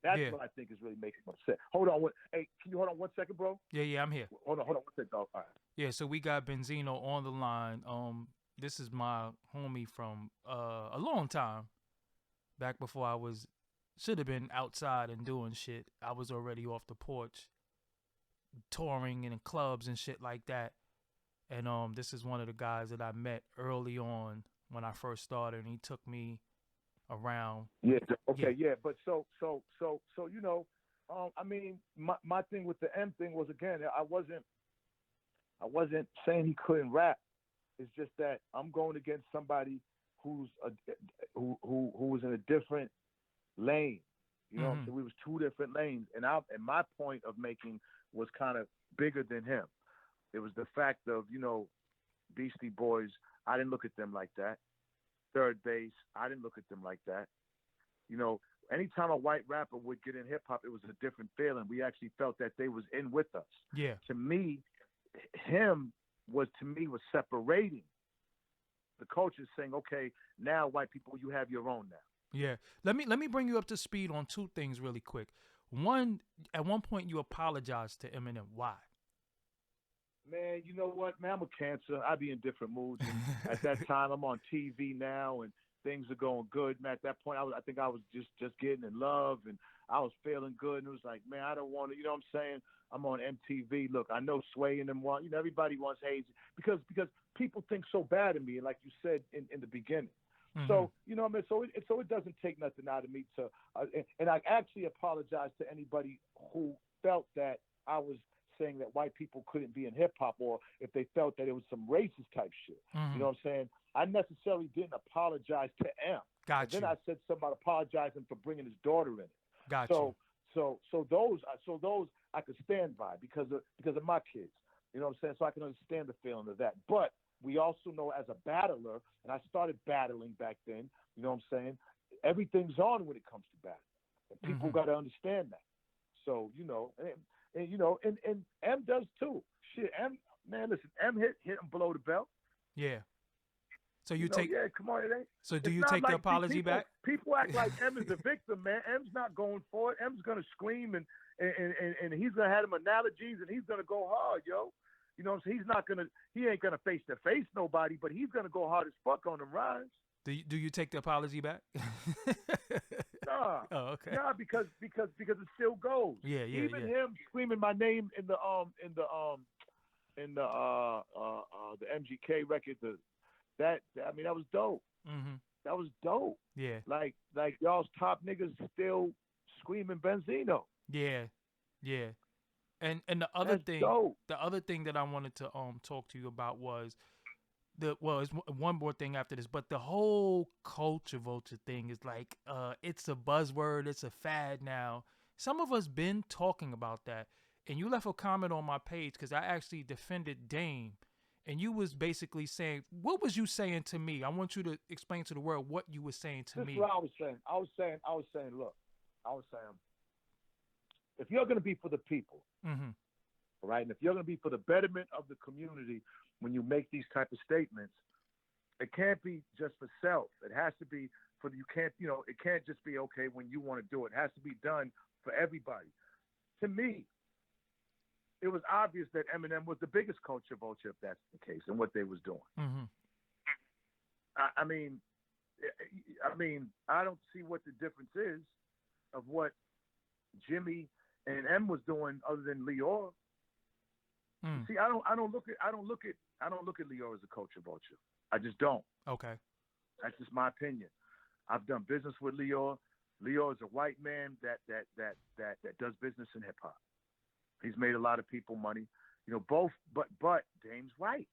S2: That's what I think is really making him upset. Hold on. Hey, can you hold on 1 second, bro?
S1: Yeah, I'm here.
S2: Hold on 1 second, dog. All right.
S1: Yeah, so we got Benzino on the line. This is my homie from a long time. Back before I should have been outside and doing shit. I was already off the porch, touring in clubs and shit like that. And this is one of the guys that I met early on when I first started, and he took me around.
S2: Yeah. Okay. Yeah. But so I mean, my thing with the M thing was, again, I wasn't saying he couldn't rap. It's just that I'm going against somebody who was in a different lane. You know what I'm saying? We was 2 different lanes, and my point of making was kind of bigger than him. It was the fact of, Beastie Boys, I didn't look at them like that. Third Base, I didn't look at them like that. Anytime a white rapper would get in hip hop, it was a different feeling. We actually felt that they was in with us.
S1: Yeah.
S2: To me, him was separating the culture, saying, okay, now white people, you have your own now.
S1: Yeah. Let me bring you up to speed on two things really quick. One, at one point you apologized to Eminem. Why?
S2: Man, you know what, man? I'm a cancer. I be in different moods. And at that time, I'm on TV now, and things are going good. Man, at that point, I think I was just getting in love, and I was feeling good. And it was like, man, I don't want to, you know what I'm saying? I'm on MTV. Look, I know Sway and them want, everybody wants Hayes because people think so bad of me, like you said in the beginning. Mm-hmm. So, you know what I mean? So it doesn't take nothing out of me to, and I actually apologize to anybody who felt that I was saying that white people couldn't be in hip hop, or if they felt that it was some racist type shit. Mm-hmm. You know what I'm saying? I necessarily didn't apologize to M.
S1: Gotcha.
S2: Then I said something about apologizing for bringing his daughter in it.
S1: Gotcha.
S2: So those I could stand by because of my kids. You know what I'm saying? So I can understand the feeling of that. But we also know as a battler, and I started battling back then. You know what I'm saying? Everything's on when it comes to battling, and people got to understand that. So and M does too. Shit, M, man, listen, M hit him below the belt.
S1: Yeah. So you take.
S2: Yeah, come on, it ain't.
S1: So do you take the apology back?
S2: People act like M is the victim, man. M's not going for it. M's gonna scream and he's gonna have them analogies and he's gonna go hard, yo. You know what I'm saying? He ain't gonna face to face nobody, but he's gonna go hard as fuck on the rhymes.
S1: Do you take the apology back?
S2: Nah.
S1: Oh, okay.
S2: Nah, because it still goes.
S1: Yeah.
S2: Even him screaming my name in the MGK record, that was dope. Mm-hmm. That was dope.
S1: Yeah.
S2: Like y'all's top niggas still screaming Benzino.
S1: Yeah. And the other thing that I wanted to talk to you about was it's one more thing after this, but the whole culture vulture thing is like it's a buzzword, it's a fad now. Some of us been talking about that, and you left a comment on my page because I actually defended Dame, and you was basically saying, what was you saying to me? I want you to explain to the world what you were saying to me.
S2: This is what I was saying. Look, if you're going to be for the people, right, and if you're going to be for the betterment of the community, when you make these type of statements, it can't be just for self. It has to be it can't just be okay when you want to do it. It has to be done for everybody. To me, it was obvious that Eminem was the biggest culture vulture, if that's the case, and what they was doing. Mm-hmm. I mean, I don't see what the difference is of what Jimmy and M was doing other than Lior. See, I don't look at Lior as a culture vulture. I just don't.
S1: Okay.
S2: That's just my opinion. I've done business with Lior. Lior is a white man that does business in hip hop. He's made a lot of people money. Both, but Dame's white,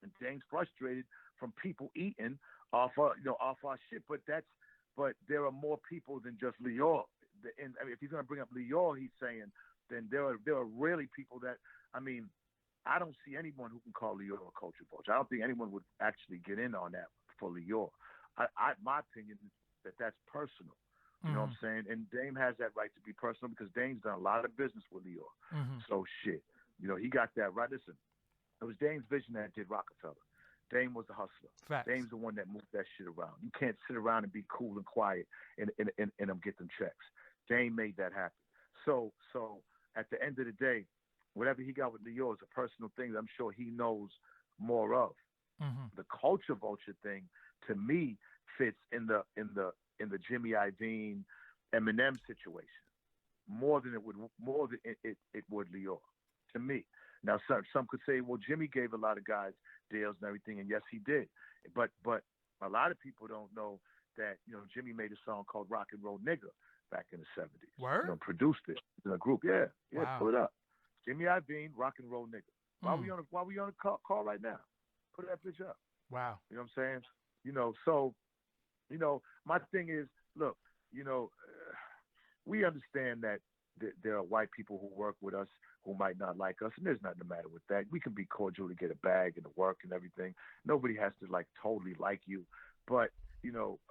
S2: and Dame's frustrated from people eating off our shit. But there are more people than just Lior. And if he's gonna bring up Lior, he's saying then there are really people that. I mean, I don't see anyone who can call Lior a culture vulture. I don't think anyone would actually get in on that for Lior. My opinion is that's personal. You know what I'm saying? And Dame has that right to be personal because Dame's done a lot of business with Lior. So shit, he got that right. Listen, it was Dame's vision that did Rockefeller. Dame was the hustler.
S1: Facts.
S2: Dame's the one that moved that shit around. You can't sit around and be cool and quiet and get them checks. Dame made that happen. So at the end of the day, whatever he got with Lior is a personal thing that I'm sure he knows more of. The culture vulture thing, to me, fits in the Jimmy Iovine Eminem situation more than it would Lior, to me. Now some could say, well, Jimmy gave a lot of guys deals and everything, and yes, he did. But a lot of people don't know that Jimmy made a song called "Rock and Roll Nigga" back in the '70s.
S1: Word?
S2: Produced it in a group. Yeah,
S1: wow.
S2: Pull it up. Jimmy Iovine, "Rock and Roll Nigga." Why we on a call right now? Put that bitch up.
S1: Wow.
S2: You know what I'm saying? So, my thing is, look, we understand that there are white people who work with us who might not like us, and there's nothing the matter with that. We can be cordial to get a bag and to work and everything. Nobody has to like totally like you, but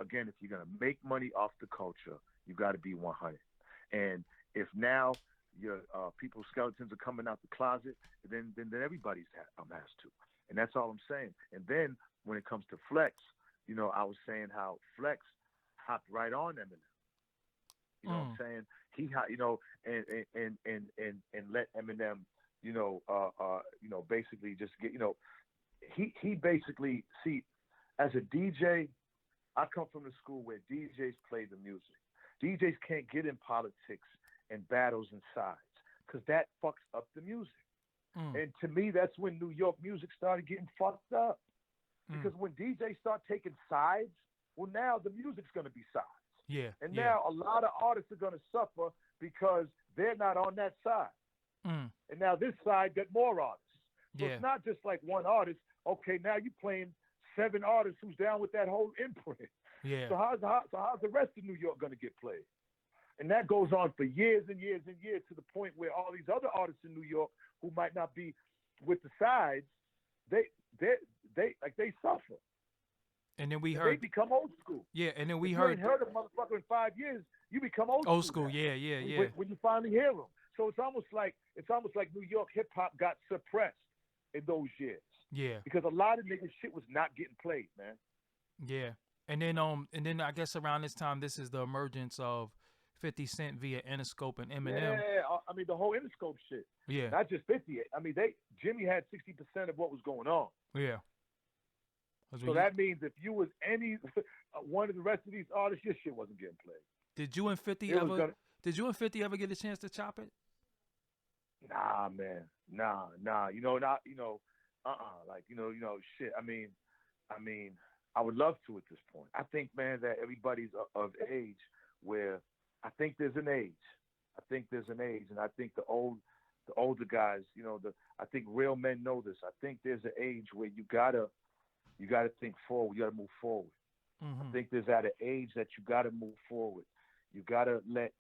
S2: again, if you're gonna make money off the culture, you got to be 100. And if now your people's skeletons are coming out the closet, then everybody's has to, and that's all I'm saying. And then when it comes to Flex, I was saying how Flex hopped right on Eminem. You know what I'm saying? He, and let Eminem, basically just get, he basically, see, as a DJ, I come from the school where DJs play the music. DJs can't get in politics and battles and sides because that fucks up the music. And to me, that's when New York music started getting fucked up. Because when DJs start taking sides, well, now the music's going to be sides.
S1: Yeah.
S2: And now a lot of artists are going to suffer because they're not on that side. And now this side got more artists. So it's not just like one artist. Okay, now you're playing 7 artists who's down with that whole imprint.
S1: Yeah.
S2: So how's the rest of New York going to get played? And that goes on for years and years and years to the point where all these other artists in New York who might not be with the sides, they suffer.
S1: And then we heard
S2: they become old school.
S1: Yeah, and then we
S2: if
S1: heard
S2: you ain't heard a motherfucker in 5 years, you become old school.
S1: Old school, yeah.
S2: When you finally hear them. So it's almost like New York hip hop got suppressed in those years.
S1: Yeah.
S2: Because a lot of niggas shit was not getting played, man.
S1: Yeah. And then I guess around this time, this is the emergence of 50 Cent via Interscope and Eminem.
S2: Yeah, I mean the whole Interscope shit.
S1: Yeah.
S2: Not just 50. I mean Jimmy had 60% of what was going on.
S1: Yeah.
S2: So that means if you was any one of the rest of these artists, your shit wasn't getting played.
S1: Did you and 50 ever get a chance to chop it?
S2: Nah, man. Nah. Shit. I mean, I would love to at this point. I think, man, that everybody's of age where I think there's an age. And I think the older guys, I think real men know this. I think there's an age where you gotta think forward. You gotta move forward. I think there's at an age that you gotta move forward. You gotta let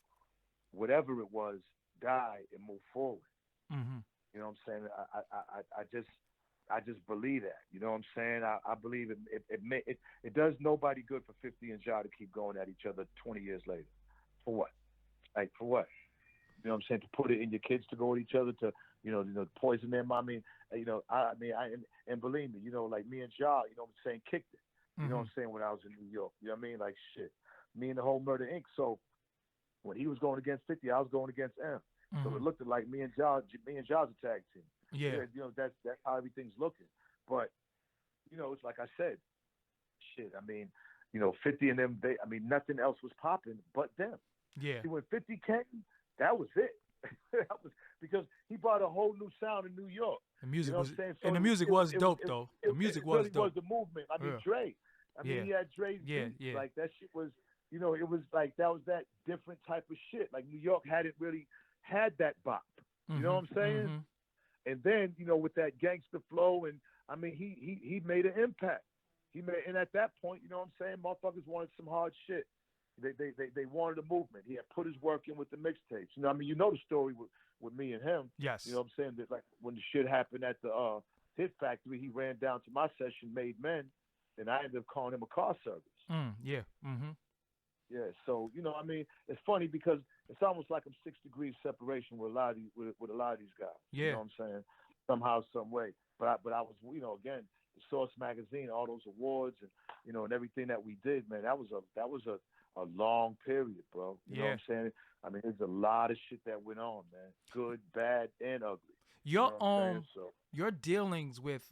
S2: whatever it was die and move forward. You know what I'm saying? I just believe that. You know what I'm saying? I believe it does nobody good for 50 and Ja to keep going at each other 20 years later. For what? Like, for what? You know what I'm saying? To put it in your kids to go at each other, to poison them. I mean, and believe me, like me and Ja, you know what I'm saying, kicked it. You know what I'm saying, when I was in New York. You know what I mean? Like, shit. Me and the whole Murder Inc. So when he was going against 50, I was going against M. So it looked like me and Ja's a tag team.
S1: Yeah.
S2: That's how everything's looking. But, it's like I said, shit, I mean, 50 and them, nothing else was popping but them.
S1: Yeah.
S2: See, when 50 came, that was it. That was because he brought a whole new sound in New York.
S1: The music was,
S2: so
S1: and the music was dope, though. The music was
S2: really
S1: dope.
S2: was the movement. I mean, Dre. He had Dre's beats.
S1: Yeah.
S2: Like, that shit was, it was like, that was that different type of shit. Like, New York hadn't really had that bop. You know what I'm saying? And then, with that gangster flow, and I mean, he made an impact. And at that point, you know what I'm saying, motherfuckers wanted some hard shit. They wanted a movement. He had put his work in with the mixtapes. The story with me and him.
S1: Yes.
S2: You know what I'm saying? That, like, when the shit happened at the Hit Factory, he ran down to my session, Made Men, and I ended up calling him a car service.
S1: Yeah.
S2: Yeah, so it's funny because it's almost like I'm 6 degrees separation with a lot of these guys.
S1: Yeah.
S2: You know what I'm saying? Somehow, some way. But I was, again, the Source magazine, all those awards, and and everything that we did, man. That was a long period, bro. You know what I'm saying? I mean, there's a lot of shit that went on, man. Good, bad, and ugly.
S1: Your dealings with,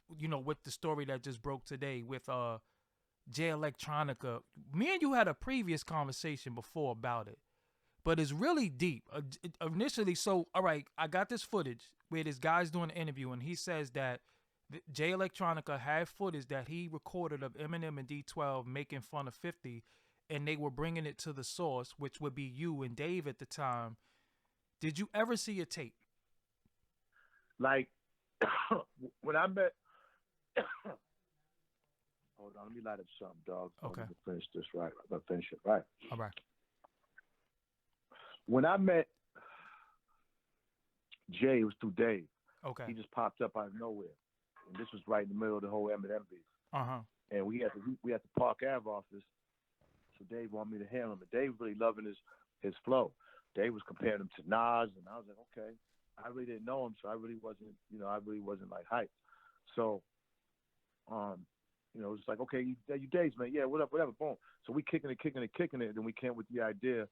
S1: with the story that just broke today with Jay Electronica, me and you had a previous conversation before about it, but it's really deep. Initially, so, all right, I got this footage where this guy's doing an interview, and he says that Jay Electronica had footage that he recorded of Eminem and D12 making fun of 50, and they were bringing it to the Source, which would be you and Dave at the time. Did you ever see a tape?
S2: Like, when I met... Hold on, let me light up something, dog.
S1: Okay.
S2: I'm gonna finish this right. I'm gonna finish it right.
S1: All right.
S2: When I met Jay. It was through Dave.
S1: Okay.
S2: He just popped up out of nowhere, and this was right in the middle of the whole Eminem beef. And we had the Park Ave office, so Dave wanted me to handle him. And Dave really loving his flow. Dave was comparing him to Nas, and I was like, okay. I really didn't know him, so I really wasn't like hyped. So, it was like, okay, you Dave's man, yeah, whatever, boom. So we kicking it. Then we came with the idea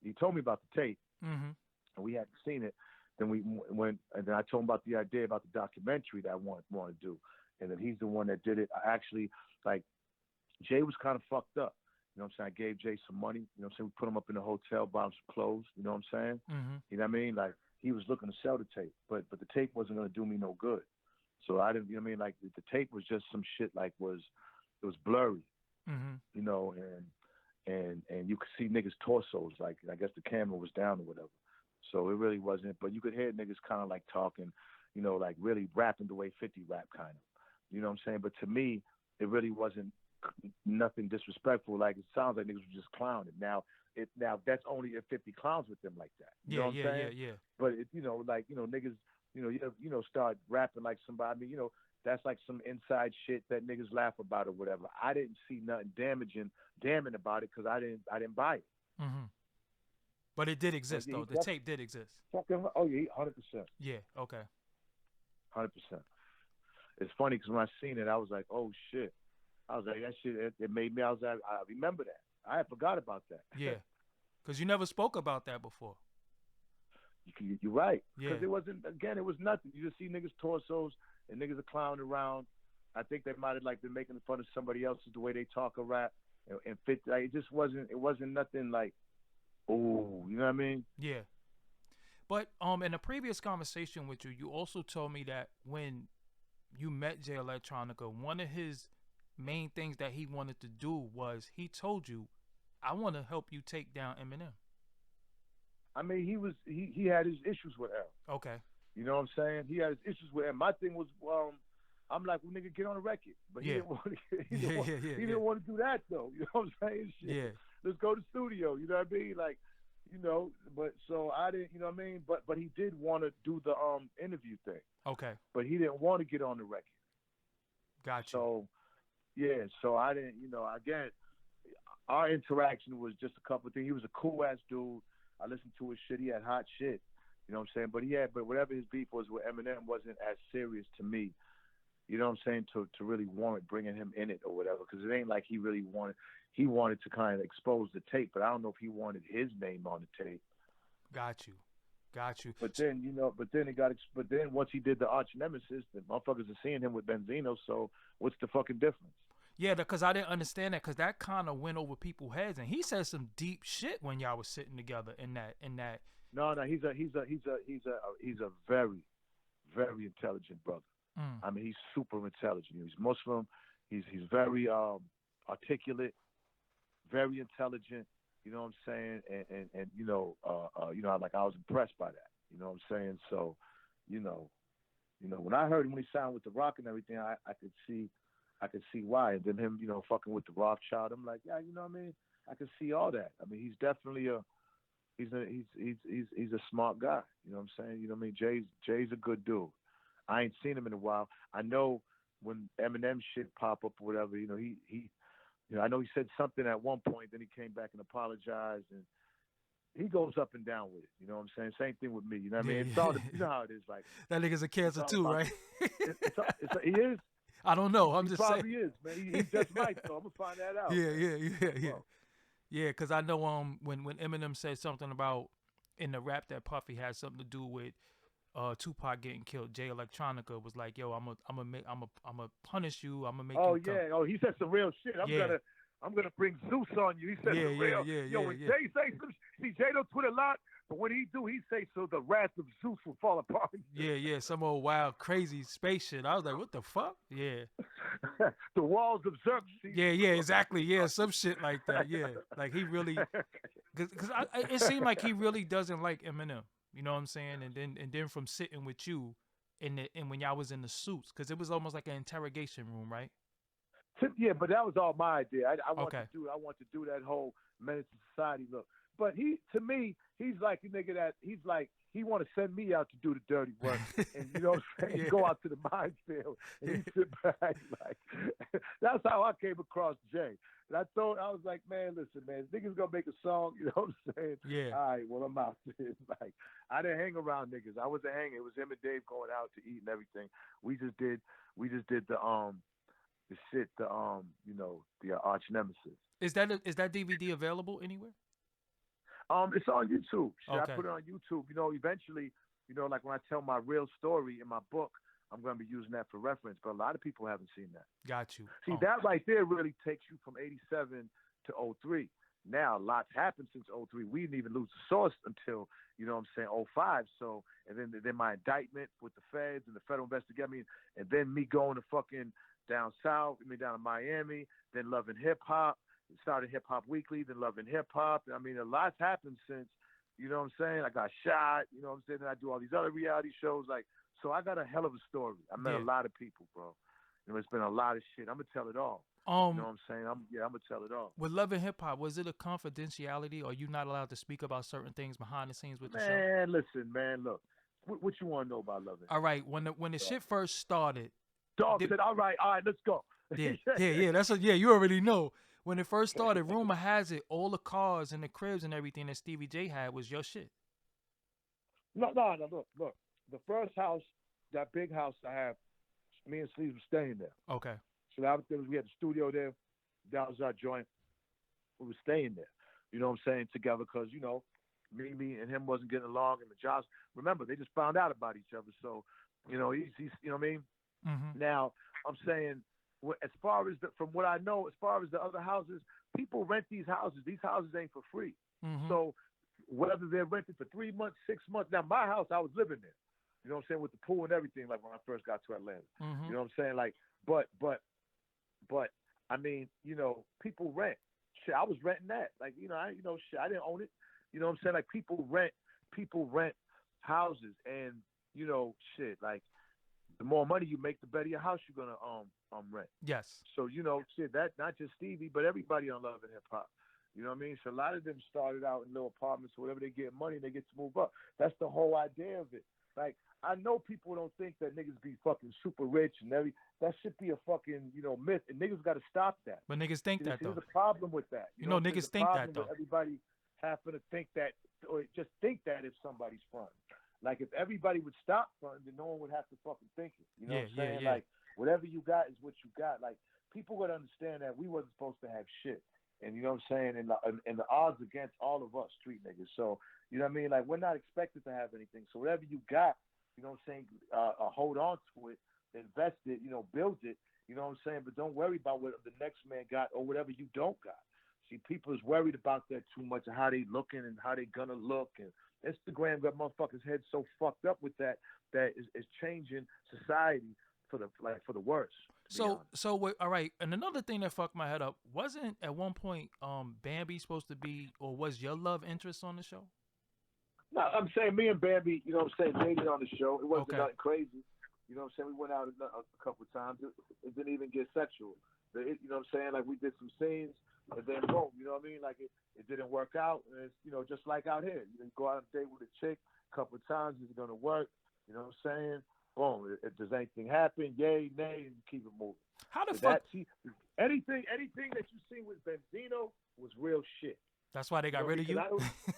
S2: he told me about the tape, and we hadn't seen it. Then we went, and then I told him about the idea about the documentary that I want to do. And then he's the one that did it. I actually, like, Jay was kind of fucked up. You know what I'm saying? I gave Jay some money. You know what I'm saying? We put him up in the hotel, bought him some clothes. You know what I'm saying? You know what I mean? Like, he was looking to sell the tape, but the tape wasn't going to do me no good. So I didn't, you know what I mean? Like, the tape was just some shit, like, it was blurry, you know, and you could see niggas' torsos. Like, I guess the camera was down or whatever. So it really wasn't, but you could hear niggas kind of like talking, you know, like really rapping the way 50 rap kind of. You know what I'm saying? But to me, it really wasn't nothing disrespectful. Like, it sounds like niggas were just clowning. Now that's only if 50 clowns with them like that. You know what I'm saying? Yeah. But it, you know, like, you know, niggas, you know, start rapping like somebody. I mean, you know, that's like some inside shit that niggas laugh about or whatever. I didn't see nothing damning about it because I didn't buy it.
S1: But it did exist though. The tape did exist.
S2: Fucking, oh yeah, 100%.
S1: Yeah. Okay.
S2: 100%. It's funny because when I seen it, I was like, oh shit. I was like, that shit, it made me, I remember that. I had forgot about that.
S1: Yeah. Because you never spoke about that before.
S2: You're right.
S1: Yeah.
S2: Because it was nothing. You just see niggas' torsos and niggas are clowning around. I think they might have like been making fun of somebody else's the way they talk or rap and fit. Like, it wasn't nothing like, oh, you know what I mean?
S1: Yeah. But in a previous conversation with you, you also told me that when you met Jay Electronica, one of his main things that he wanted to do was he told you, I want to help you take down Eminem.
S2: I mean, he had his issues with L.
S1: Okay.
S2: You know what I'm saying? He had his issues with L. My thing was, I'm like, well, nigga, get on the record. But he didn't want to do that, though. You know what I'm saying? Shit.
S1: Yeah.
S2: Let's go to the studio. You know what I mean? Like, you know, but so I didn't, you know what I mean? But he did want to do the interview thing.
S1: Okay.
S2: But he didn't want to get on the record.
S1: Gotcha.
S2: So, yeah, so I didn't, you know, again, our interaction was just a couple of things. He was a cool-ass dude. I listened to his shit. He had hot shit. You know what I'm saying? But whatever his beef was with Eminem wasn't as serious to me. You know what I'm saying? To really warrant bringing him in it or whatever. Because it ain't like he really wanted. He wanted to kind of expose the tape, but I don't know if he wanted his name on the tape.
S1: Got you.
S2: But then, you know, but then once he did the arch nemesis, the motherfuckers are seeing him with Benzino. So what's the fucking difference?
S1: Yeah, because I didn't understand that because that kind of went over people's heads, and he said some deep shit when y'all was sitting together in that.
S2: No, he's a very, very intelligent brother. I mean, he's super intelligent. He's Muslim. He's very articulate, very intelligent. You know what I'm saying? And you know, like I was impressed by that. You know what I'm saying? So, you know, when I heard him when he signed with the Rock and everything, I could see why. And then him, you know, fucking with the Rothschild, I'm like, yeah, you know what I mean? I can see all that. I mean, he's definitely he's a smart guy. You know what I'm saying? You know what I mean? Jay's a good dude. I ain't seen him in a while. I know when Eminem shit pop up or whatever, you know, he you know, I know he said something at one point, then he came back and apologized, and he goes up and down with it. You know what I'm saying? Same thing with me. You know what I mean? It's all you know how it is. Like
S1: that nigga's a cancer too, right?
S2: He is.
S1: I don't know. I'm just saying.
S2: He probably is, man. He just might. So I'm gonna find that out.
S1: Yeah. Yeah, because I know when Eminem said something about in the rap that Puffy had something to do with Tupac getting killed, Jay Electronica was like, "Yo, I'm gonna punish you. I'm gonna make."
S2: Oh yeah. Oh, he said some real shit. I'm gonna bring Zeus on you. He said some real. Yo, when Jay say some, see Jay don't tweet a lot, but when he do, he say so the wrath of Zeus will fall upon you.
S1: Yeah. Some old wild crazy space shit. I was like, what the fuck? Yeah.
S2: The walls of Xerxes.
S1: Yeah, exactly. Yeah, some shit like that. Yeah, like he really, because it seemed like he really doesn't like Eminem. You know what I'm saying? And then from sitting with you, and when y'all was in the suits, because it was almost like an interrogation room, right?
S2: Yeah, but that was all my idea. I want to do that whole menace to society look. But to me, he's like a nigga that he want to send me out to do the dirty work, and you know what I'm saying, go out to the minefield, and he sit back like. That's how I came across Jay. And I was like, man, listen, man, niggas gonna make a song, you know what I'm saying?
S1: Yeah.
S2: All right, well I'm out there. Like, I didn't hang around niggas. I wasn't hanging. It was him and Dave going out to eat and everything. We just did the shit, you know, the arch nemesis.
S1: Is that DVD available anywhere?
S2: It's on YouTube. Shit,
S1: Okay.
S2: I put it on YouTube. You know, eventually, you know, like when I tell my real story in my book, I'm going to be using that for reference. But a lot of people haven't seen that.
S1: Got you.
S2: See, that right there really takes you from 87 to 03. Now, lots happened since 03. We didn't even lose the source until, you know what I'm saying, 05. So, and then my indictment with the feds and the federal investigation. I mean, and then me going to fucking down south, down to Miami, then loving hip hop. Started Hip Hop Weekly, then loving hip hop. I mean, a lot's happened since, you know what I'm saying? I got shot, you know what I'm saying? Then I do all these other reality shows. Like, so I got a hell of a story. I met a lot of people, bro. You know, it's been a lot of shit. I'm going to tell it all. You know what I'm saying? I'm going to tell it all.
S1: With loving hip hop, was it a confidentiality, or are you not allowed to speak about certain things behind the scenes with the show?
S2: Man, listen, man, look. What you want to know about loving?
S1: All right, when the shit first started.
S2: Dog said, all right, let's go.
S1: Yeah. That's you already know. When it first started, rumor has it all the cars and the cribs and everything that Stevie J had was your shit.
S2: No, look. The first house, that big house I have, me and Sleeves were staying there.
S1: Okay.
S2: So we had the studio there. That was our joint. We were staying there. You know what I'm saying? Together, because, you know, me and him wasn't getting along, and the jobs. Remember, they just found out about each other. So, you know, he's you know what I mean?
S1: Mm-hmm.
S2: Now, I'm saying, as far as from what I know, as far as the other houses, people rent these houses. These houses ain't for free. Mm-hmm. So whether they're rented for 3 months, 6 months. Now, my house, I was living there. You know what I'm saying? With the pool and everything, like when I first got to Atlanta. Mm-hmm. You know what I'm saying? Like, but I mean, you know, people rent. Shit, I was renting that. Like, you know, I didn't own it. You know what I'm saying? Like, people rent houses, and you know, shit, like, the more money you make, the better your house you're gonna rent.
S1: Yes. So,
S2: you know, shit, that not just Stevie, but everybody on Love and Hip Hop. You know what I mean? So a lot of them started out in little apartments or whatever. They get money, they get to move up. That's the whole idea of it. Like, I know people don't think that niggas be fucking super rich and that should be a fucking, you know, myth. And niggas got to stop that.
S1: But niggas think that, though.
S2: There's a problem with that.
S1: You know niggas think that, though.
S2: Everybody having to think that, or just think that if somebody's fronting. Like, if everybody would stop fronting, then no one would have to fucking think it. You know what I'm saying?
S1: Yeah.
S2: Like, whatever you got is what you got. Like, people would understand that we wasn't supposed to have shit. And you know what I'm saying? And the odds against all of us street niggas. So, you know what I mean? Like, we're not expected to have anything. So whatever you got, you know what I'm saying, hold on to it, invest it, you know, build it, you know what I'm saying? But don't worry about what the next man got or whatever you don't got. See, people is worried about that too much, and how they looking and how they gonna look. And Instagram got motherfuckers' heads so fucked up with that is changing society for the worse.
S1: So all right. And another thing that fucked my head up, wasn't at one point Bambi supposed to be, or was your love interest on the show?
S2: No, I'm saying me and Bambi, you know what I'm saying, dated on the show. It wasn't nothing crazy. You know what I'm saying? We went out a couple of times. It didn't even get sexual. You know what I'm saying? Like, we did some scenes, and then boom, you know what I mean? Like, it didn't work out. And it's, you know, just like out here. You go out on a date with a chick a couple of times, is it going to work? You know what I'm saying? Boom. If does anything happen, yay, nay, and keep it moving.
S1: How the fuck?
S2: Anything that you see with Benzino was real shit.
S1: That's why they got rid of you?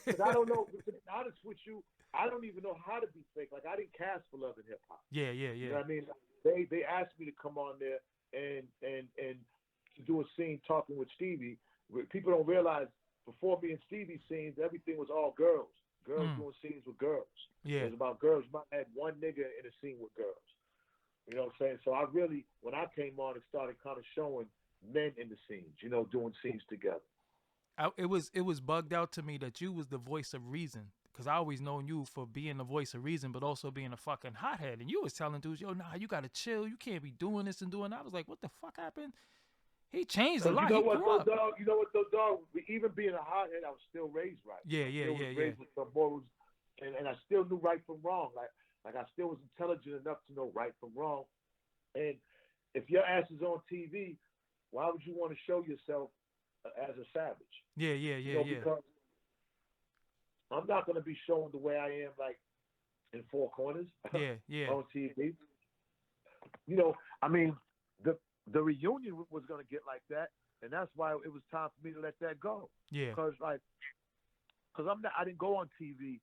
S2: Because I don't know. To be honest with you, I don't even know how to be fake. Like, I didn't cast for Love and Hip Hop.
S1: Yeah.
S2: You know what I mean? They asked me to come on there and to do a scene talking with Stevie. People don't realize, before me and Stevie scenes, everything was all girls. Girls doing scenes with girls.
S1: Yeah.
S2: It was about girls. You might have one nigga in a scene with girls. You know what I'm saying? So I really, when I came on, it started kind of showing men in the scenes, you know, doing scenes together.
S1: It was bugged out to me that you was the voice of reason, because I always known you for being the voice of reason, but also being a fucking hothead. And you was telling dudes, yo, nah, you gotta chill. You can't be doing this and doing that. I was like, what the fuck happened? He changed a lot.
S2: You know what, though, dog? Even being a hothead, I was still raised right.
S1: Yeah.
S2: Raised with some morals, and I still knew right from wrong. Like I still was intelligent enough to know right from wrong. And if your ass is on TV, why would you want to show yourself as a savage?
S1: Yeah.
S2: Because I'm not gonna be showing the way I am like in Four Corners
S1: Yeah.
S2: on TV. You know, I mean, the reunion was gonna get like that, and that's why it was time for me to let that go.
S1: Yeah.
S2: Cause I didn't go on TV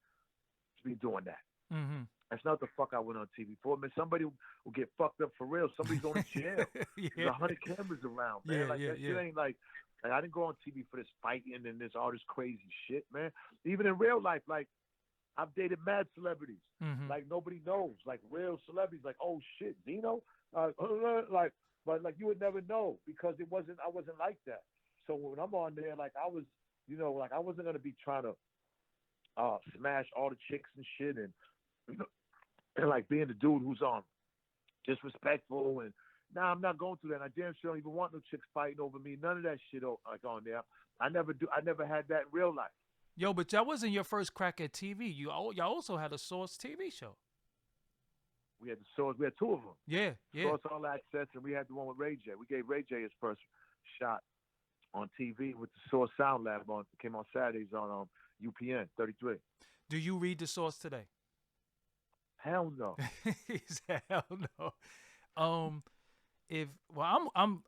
S2: to be doing that.
S1: Mm-hmm.
S2: That's not the fuck I went on TV for. Man, somebody will get fucked up for real. Somebody's going to jail.
S1: Yeah.
S2: There's 100 cameras around, man. That shit ain't like I didn't go on TV for this fighting and all this crazy shit, man. Even in real life, like I've dated mad celebrities, like nobody knows, like real celebrities, like oh shit, Zeno, like, but like you would never know because I wasn't like that. So when I'm on there, like I was, you know, like I wasn't gonna be trying to smash all the chicks and shit, and you know, and like being the dude who's disrespectful and. Nah, I'm not going through that. I damn sure don't even want no chicks fighting over me. None of that shit like on there. I never had that in real life.
S1: Yo, but that wasn't your first crack at TV. Y'all also had a Source TV show.
S2: We had the Source. We had two of them.
S1: Yeah.
S2: Source All Access, and we had the one with Ray J. We gave Ray J his first shot on TV with the Source Sound Lab on. It came on Saturdays on UPN 33.
S1: Do you read the Source today?
S2: Hell no.
S1: He said, hell no.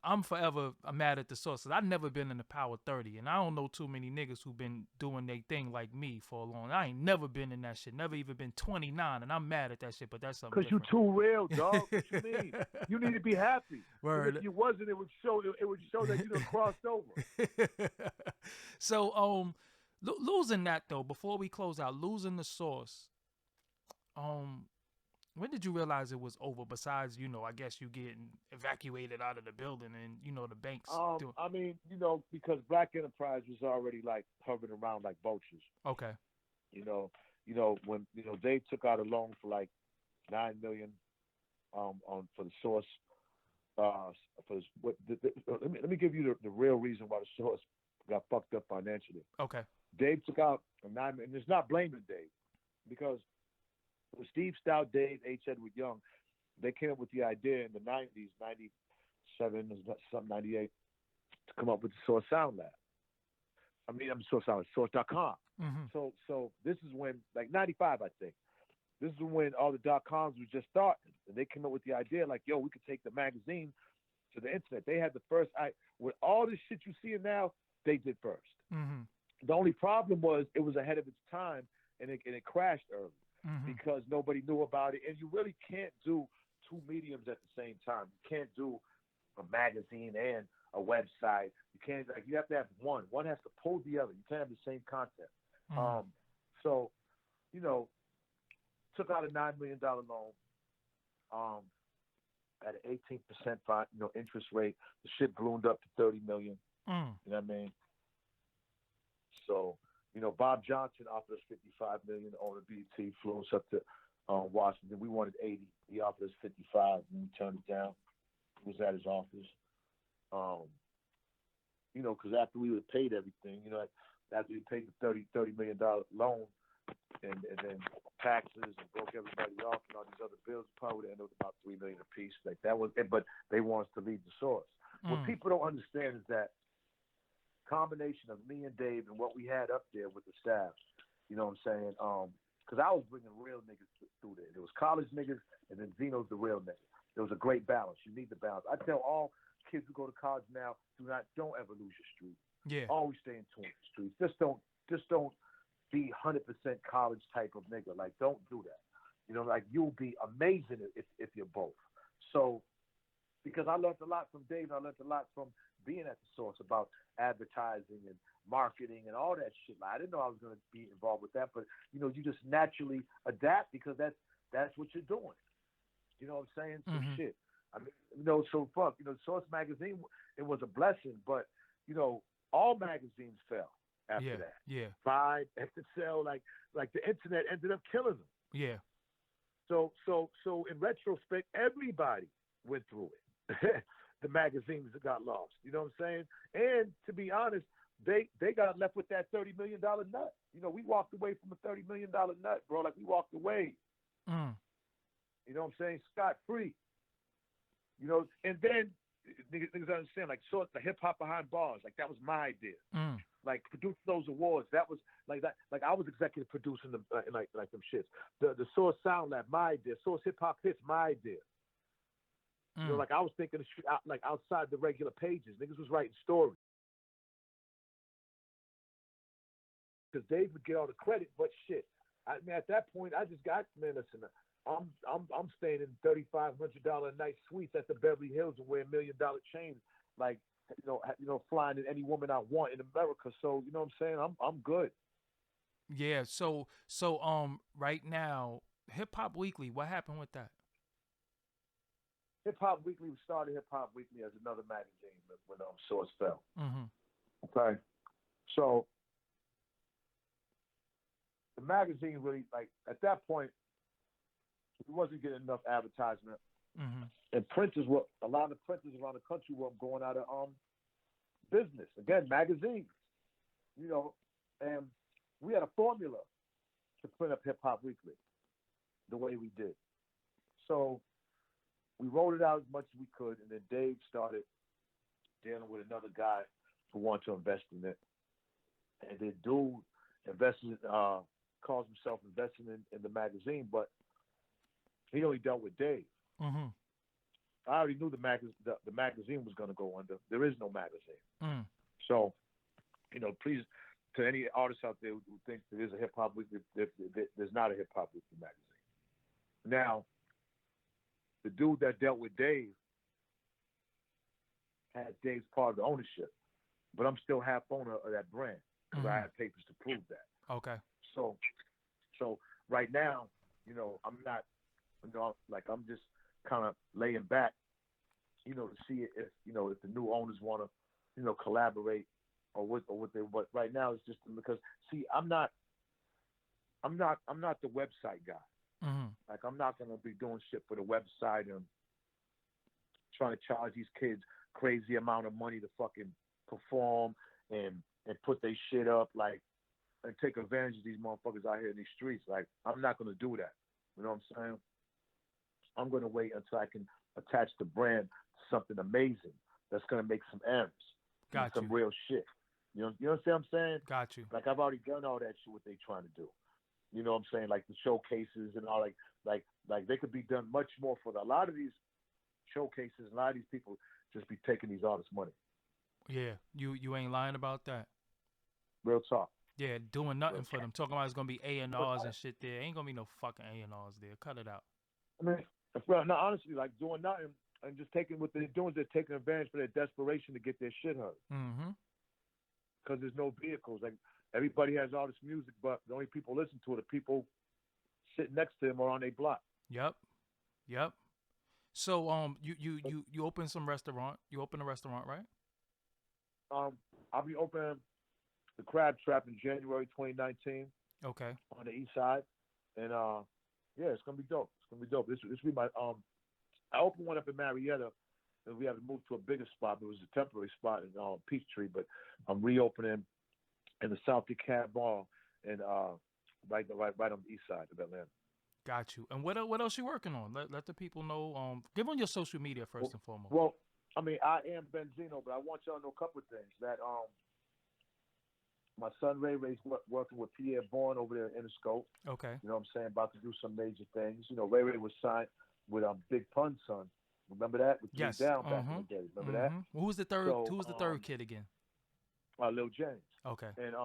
S1: I'm forever mad at the Source. I've never been in the Power 30, and I don't know too many niggas who been doing their thing like me for a long. I ain't never been in that shit. Never even been 29, and I'm mad at that shit. But that's something.
S2: Because you too real, dog. What you mean? You need to be happy.
S1: Word.
S2: If you wasn't, it would show that you done crossed over.
S1: So losing that though. Before we close out, losing the Source. When did you realize it was over? Besides, you know, I guess you getting evacuated out of the building and, you know, the banks.
S2: I mean, you know, because Black Enterprise was already like hovering around like vultures.
S1: Okay.
S2: You know when they took out a loan for like $9 million for the Source. Let me give you the real reason why the Source got fucked up financially.
S1: Okay.
S2: Dave took out a $9 million, and it's not blaming Dave because. With Steve Stout, Dave, H. Edward Young, they came up with the idea in the 90s, 97, something 98, to come up with the Source Sound Lab. I mean, I'm Source.com. So this is when, like 95, I think. This is when all the .coms was just starting. And they came up with the idea, like, yo, we could take the magazine to the internet. They had the first, with all this shit you see now, they did first. The only problem was it was ahead of its time, and it crashed early. Because nobody knew about it, and you really can't do two mediums at the same time. You can't do a magazine and a website. You can't you have to have one. One has to pull the other. You can't have the same concept. So, you know, took out a $9 million loan at an 18% interest rate. The shit ballooned up to $30 million. You know what I mean? So. You know, Bob Johnson offered us $55 million on the BET, flew us up to Washington. We wanted 80. He offered us 55, and we turned it down. It was at his office. You know, because after we would have paid everything, you know, after we paid the $30 million loan, and then taxes and broke everybody off and all these other bills, probably would end up with about $3 million apiece. Like that was it, but they want us to lead the Source. What people don't understand is that combination of me and Dave and what we had up there with the staff, you know what I'm saying? Because I was bringing real niggas through there. There was college niggas, and then Zeno's the real nigga. There was a great balance. You need the balance. I tell all kids who go to college now, don't ever lose your street.
S1: Yeah.
S2: Always stay in tune with the streets. Just don't be 100% college type of nigga. Like, don't do that. You know, like you'll be amazing if you're both. So, because I learned a lot from Dave, and I learned a lot from being at the Source about advertising and marketing and all that shit. Like, I didn't know I was going to be involved with that, but you know, you just naturally adapt because that's what you're doing. You know what I'm saying? So shit. I mean, you know, so fuck. You know, Source magazine, it was a blessing, but you know, all magazines fell after that.
S1: Yeah.
S2: Vibe, XXL, like the internet ended up killing them.
S1: Yeah.
S2: So in retrospect, everybody went through it. The magazines that got lost. You know what I'm saying? And to be honest, they got left with that $30 million nut. You know, we walked away from a $30 million nut, bro. Like we walked away. You know what I'm saying? Scot free. You know, and then niggas understand, like, sort the hip hop behind bars. Like that was my idea. like producing those awards. That was like that. Like I was executive producing them, like them shits. The Source Sound Lab, my idea. Source Hip Hop Hits, my idea. You know, like I was thinking of shit like outside the regular pages. Niggas was writing stories. Because Dave would get all the credit, but shit. I mean, at that point, I just got, man, listen, I'm staying in $3,500 a night suites at the Beverly Hills and wearing $1 million chains, like, flying in any woman I want in America. So, you know what I'm saying? I'm good.
S1: Yeah. So, right now, Hip Hop Weekly, what happened with that?
S2: Hip Hop Weekly, we started Hip Hop Weekly as another magazine when Source fell.
S1: Mm-hmm.
S2: Okay. So, the magazine really, like, at that point, we wasn't getting enough advertisement.
S1: Mm-hmm.
S2: And a lot of printers around the country were going out of business. Again, magazines, and we had a formula to print up Hip Hop Weekly the way we did. So we rolled it out as much as we could, and then Dave started dealing with another guy who wanted to invest in it. And the dude invested, calls himself investing in the magazine, but he only dealt with Dave.
S1: Mm-hmm.
S2: I already knew the magazine was going to go under. There is no magazine.
S1: Mm.
S2: So, please, to any artists out there who think there is a Hip Hop Weekly, there's not a Hip Hop Weekly magazine. Now, the dude that dealt with Dave had Dave's part of the ownership, but I'm still half owner of that brand because I have papers to prove that.
S1: Okay.
S2: So right now, I'm not, I'm just kind of laying back, to see if the new owners want to, collaborate or what they. But right now it's just because I'm not the website guy.
S1: Mm-hmm.
S2: Like I'm not gonna be doing shit for the website and trying to charge these kids crazy amount of money to fucking perform and put their shit up and take advantage of these motherfuckers out here in these streets. Like I'm not gonna do that. You know what I'm saying? I'm gonna wait until I can attach the brand to something amazing that's gonna make some M's.
S1: Got
S2: some
S1: you.
S2: Real shit. You know what I'm saying?
S1: Got you.
S2: Like I've already done all that shit what they trying to do. You know what I'm saying? Like the showcases and all like they could be done much more for a lot of these showcases. A lot of these people just be taking these artists' money.
S1: Yeah, you ain't lying about that.
S2: Real talk.
S1: Yeah, doing nothing for them. Talking about it's gonna be A&Rs and shit there. Ain't gonna be no fucking A&Rs there. Cut it out.
S2: I mean, no, honestly, like doing nothing and just taking what they're doing is they're taking advantage for their desperation to get their shit heard.
S1: Mm-hmm.
S2: Because there's no vehicles. Like everybody has all this music, but the only people listen to it are people sitting next to them or on their block.
S1: Yep. So you open some restaurant. You open a restaurant, right?
S2: I'll be opening the Crab Trap in January 2019.
S1: Okay.
S2: On the east side, and yeah, it's gonna be dope. This will be my I opened one up in Marietta, and we have to move to a bigger spot. It was a temporary spot in Peachtree, but I'm reopening in the South DeKalb Mall and right on the east side of Atlanta.
S1: Got you. And what else you working on? Let the people know. Give on your social media first and foremost.
S2: Well, I mean, I am Benzino, but I want y'all to know a couple of things. That my son Ray's working with Pierre Bourne over there in Interscope.
S1: Okay.
S2: You know what I'm saying? About to do some major things. Ray was signed with Big Pun's son. Remember that? With
S1: yes.
S2: Down back in the day. Remember that?
S1: Who's the third?
S2: So,
S1: who's the third kid again?
S2: Lil James.
S1: Okay.
S2: And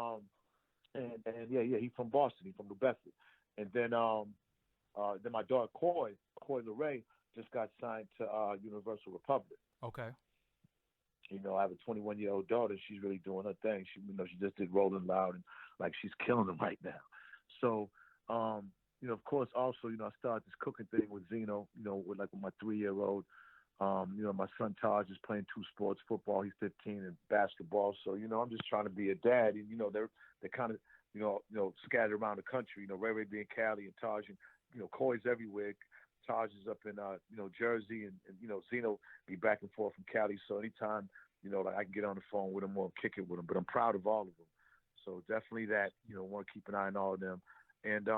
S2: yeah, he's from Boston. He's from New Bedford. And then my daughter Coy LeRae just got signed to Universal Republic.
S1: Okay.
S2: I have a 21-year-old daughter. She's really doing her thing. She just did Rolling Loud, and she's killing them right now. So, of course, also, I started this cooking thing with Zeno. With my 3-year-old. My son Taj is playing 2 sports: football. He's 15, and basketball. So, I'm just trying to be a dad. And they're kind of scattered around the country. Ray being Cali and Taj, and Coy's everywhere. Taj is up in Jersey, and Zeno be back and forth from Cali. So anytime I can get on the phone with him or kick it with him. But I'm proud of all of them. So definitely that want to keep an eye on all of them. And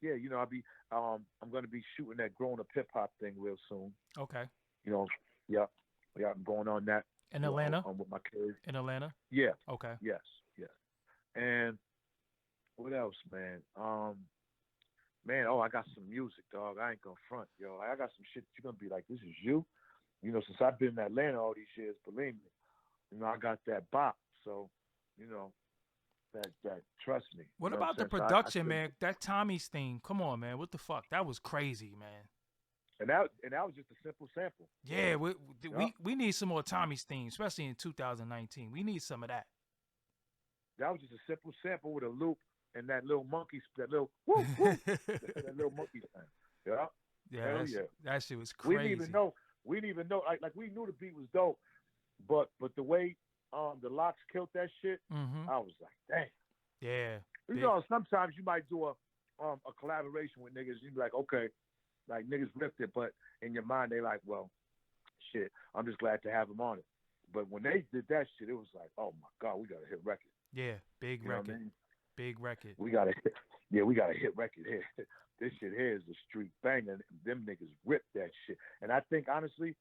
S2: yeah, I'll be I'm going to be shooting that Growing Up Hip Hop thing real soon.
S1: Okay.
S2: Yeah, I'm going on that
S1: in Atlanta.
S2: With my kids.
S1: In Atlanta.
S2: Yeah.
S1: Okay.
S2: Yes. And what else, man? Man, I got some music, dog. I ain't gonna front, yo. I got some shit that you're gonna be like, this is you. Since I've been in Atlanta all these years, believe me, I got that bop. So, that trust me.
S1: What
S2: You know
S1: about the
S2: what I'm saying?
S1: production, man? That Tommy's theme. Come on, man. What the fuck? That was crazy, man.
S2: And that was just a simple sample.
S1: Yeah,
S2: Yup.
S1: we need some more Tommy's theme, especially in 2019. We need some of that.
S2: That was just a simple sample with a loop and that little monkey, that little woo woo, that little monkey thing. Yeah.
S1: Yeah,
S2: Yeah.
S1: that shit was crazy.
S2: We didn't even know. Like we knew the beat was dope, but the way the Locks killed that shit, I was like, dang.
S1: Yeah.
S2: Sometimes you might do a collaboration with niggas. You be like, okay, like niggas ripped it, but in your mind they like, well, shit, I'm just glad to have them on it. But when they did that shit, it was like, oh my God, we got a hit record.
S1: Yeah, big record.
S2: What I mean?
S1: Big record.
S2: We got a hit record here. This shit here is a street banger. Them niggas ripped that shit. And I think honestly,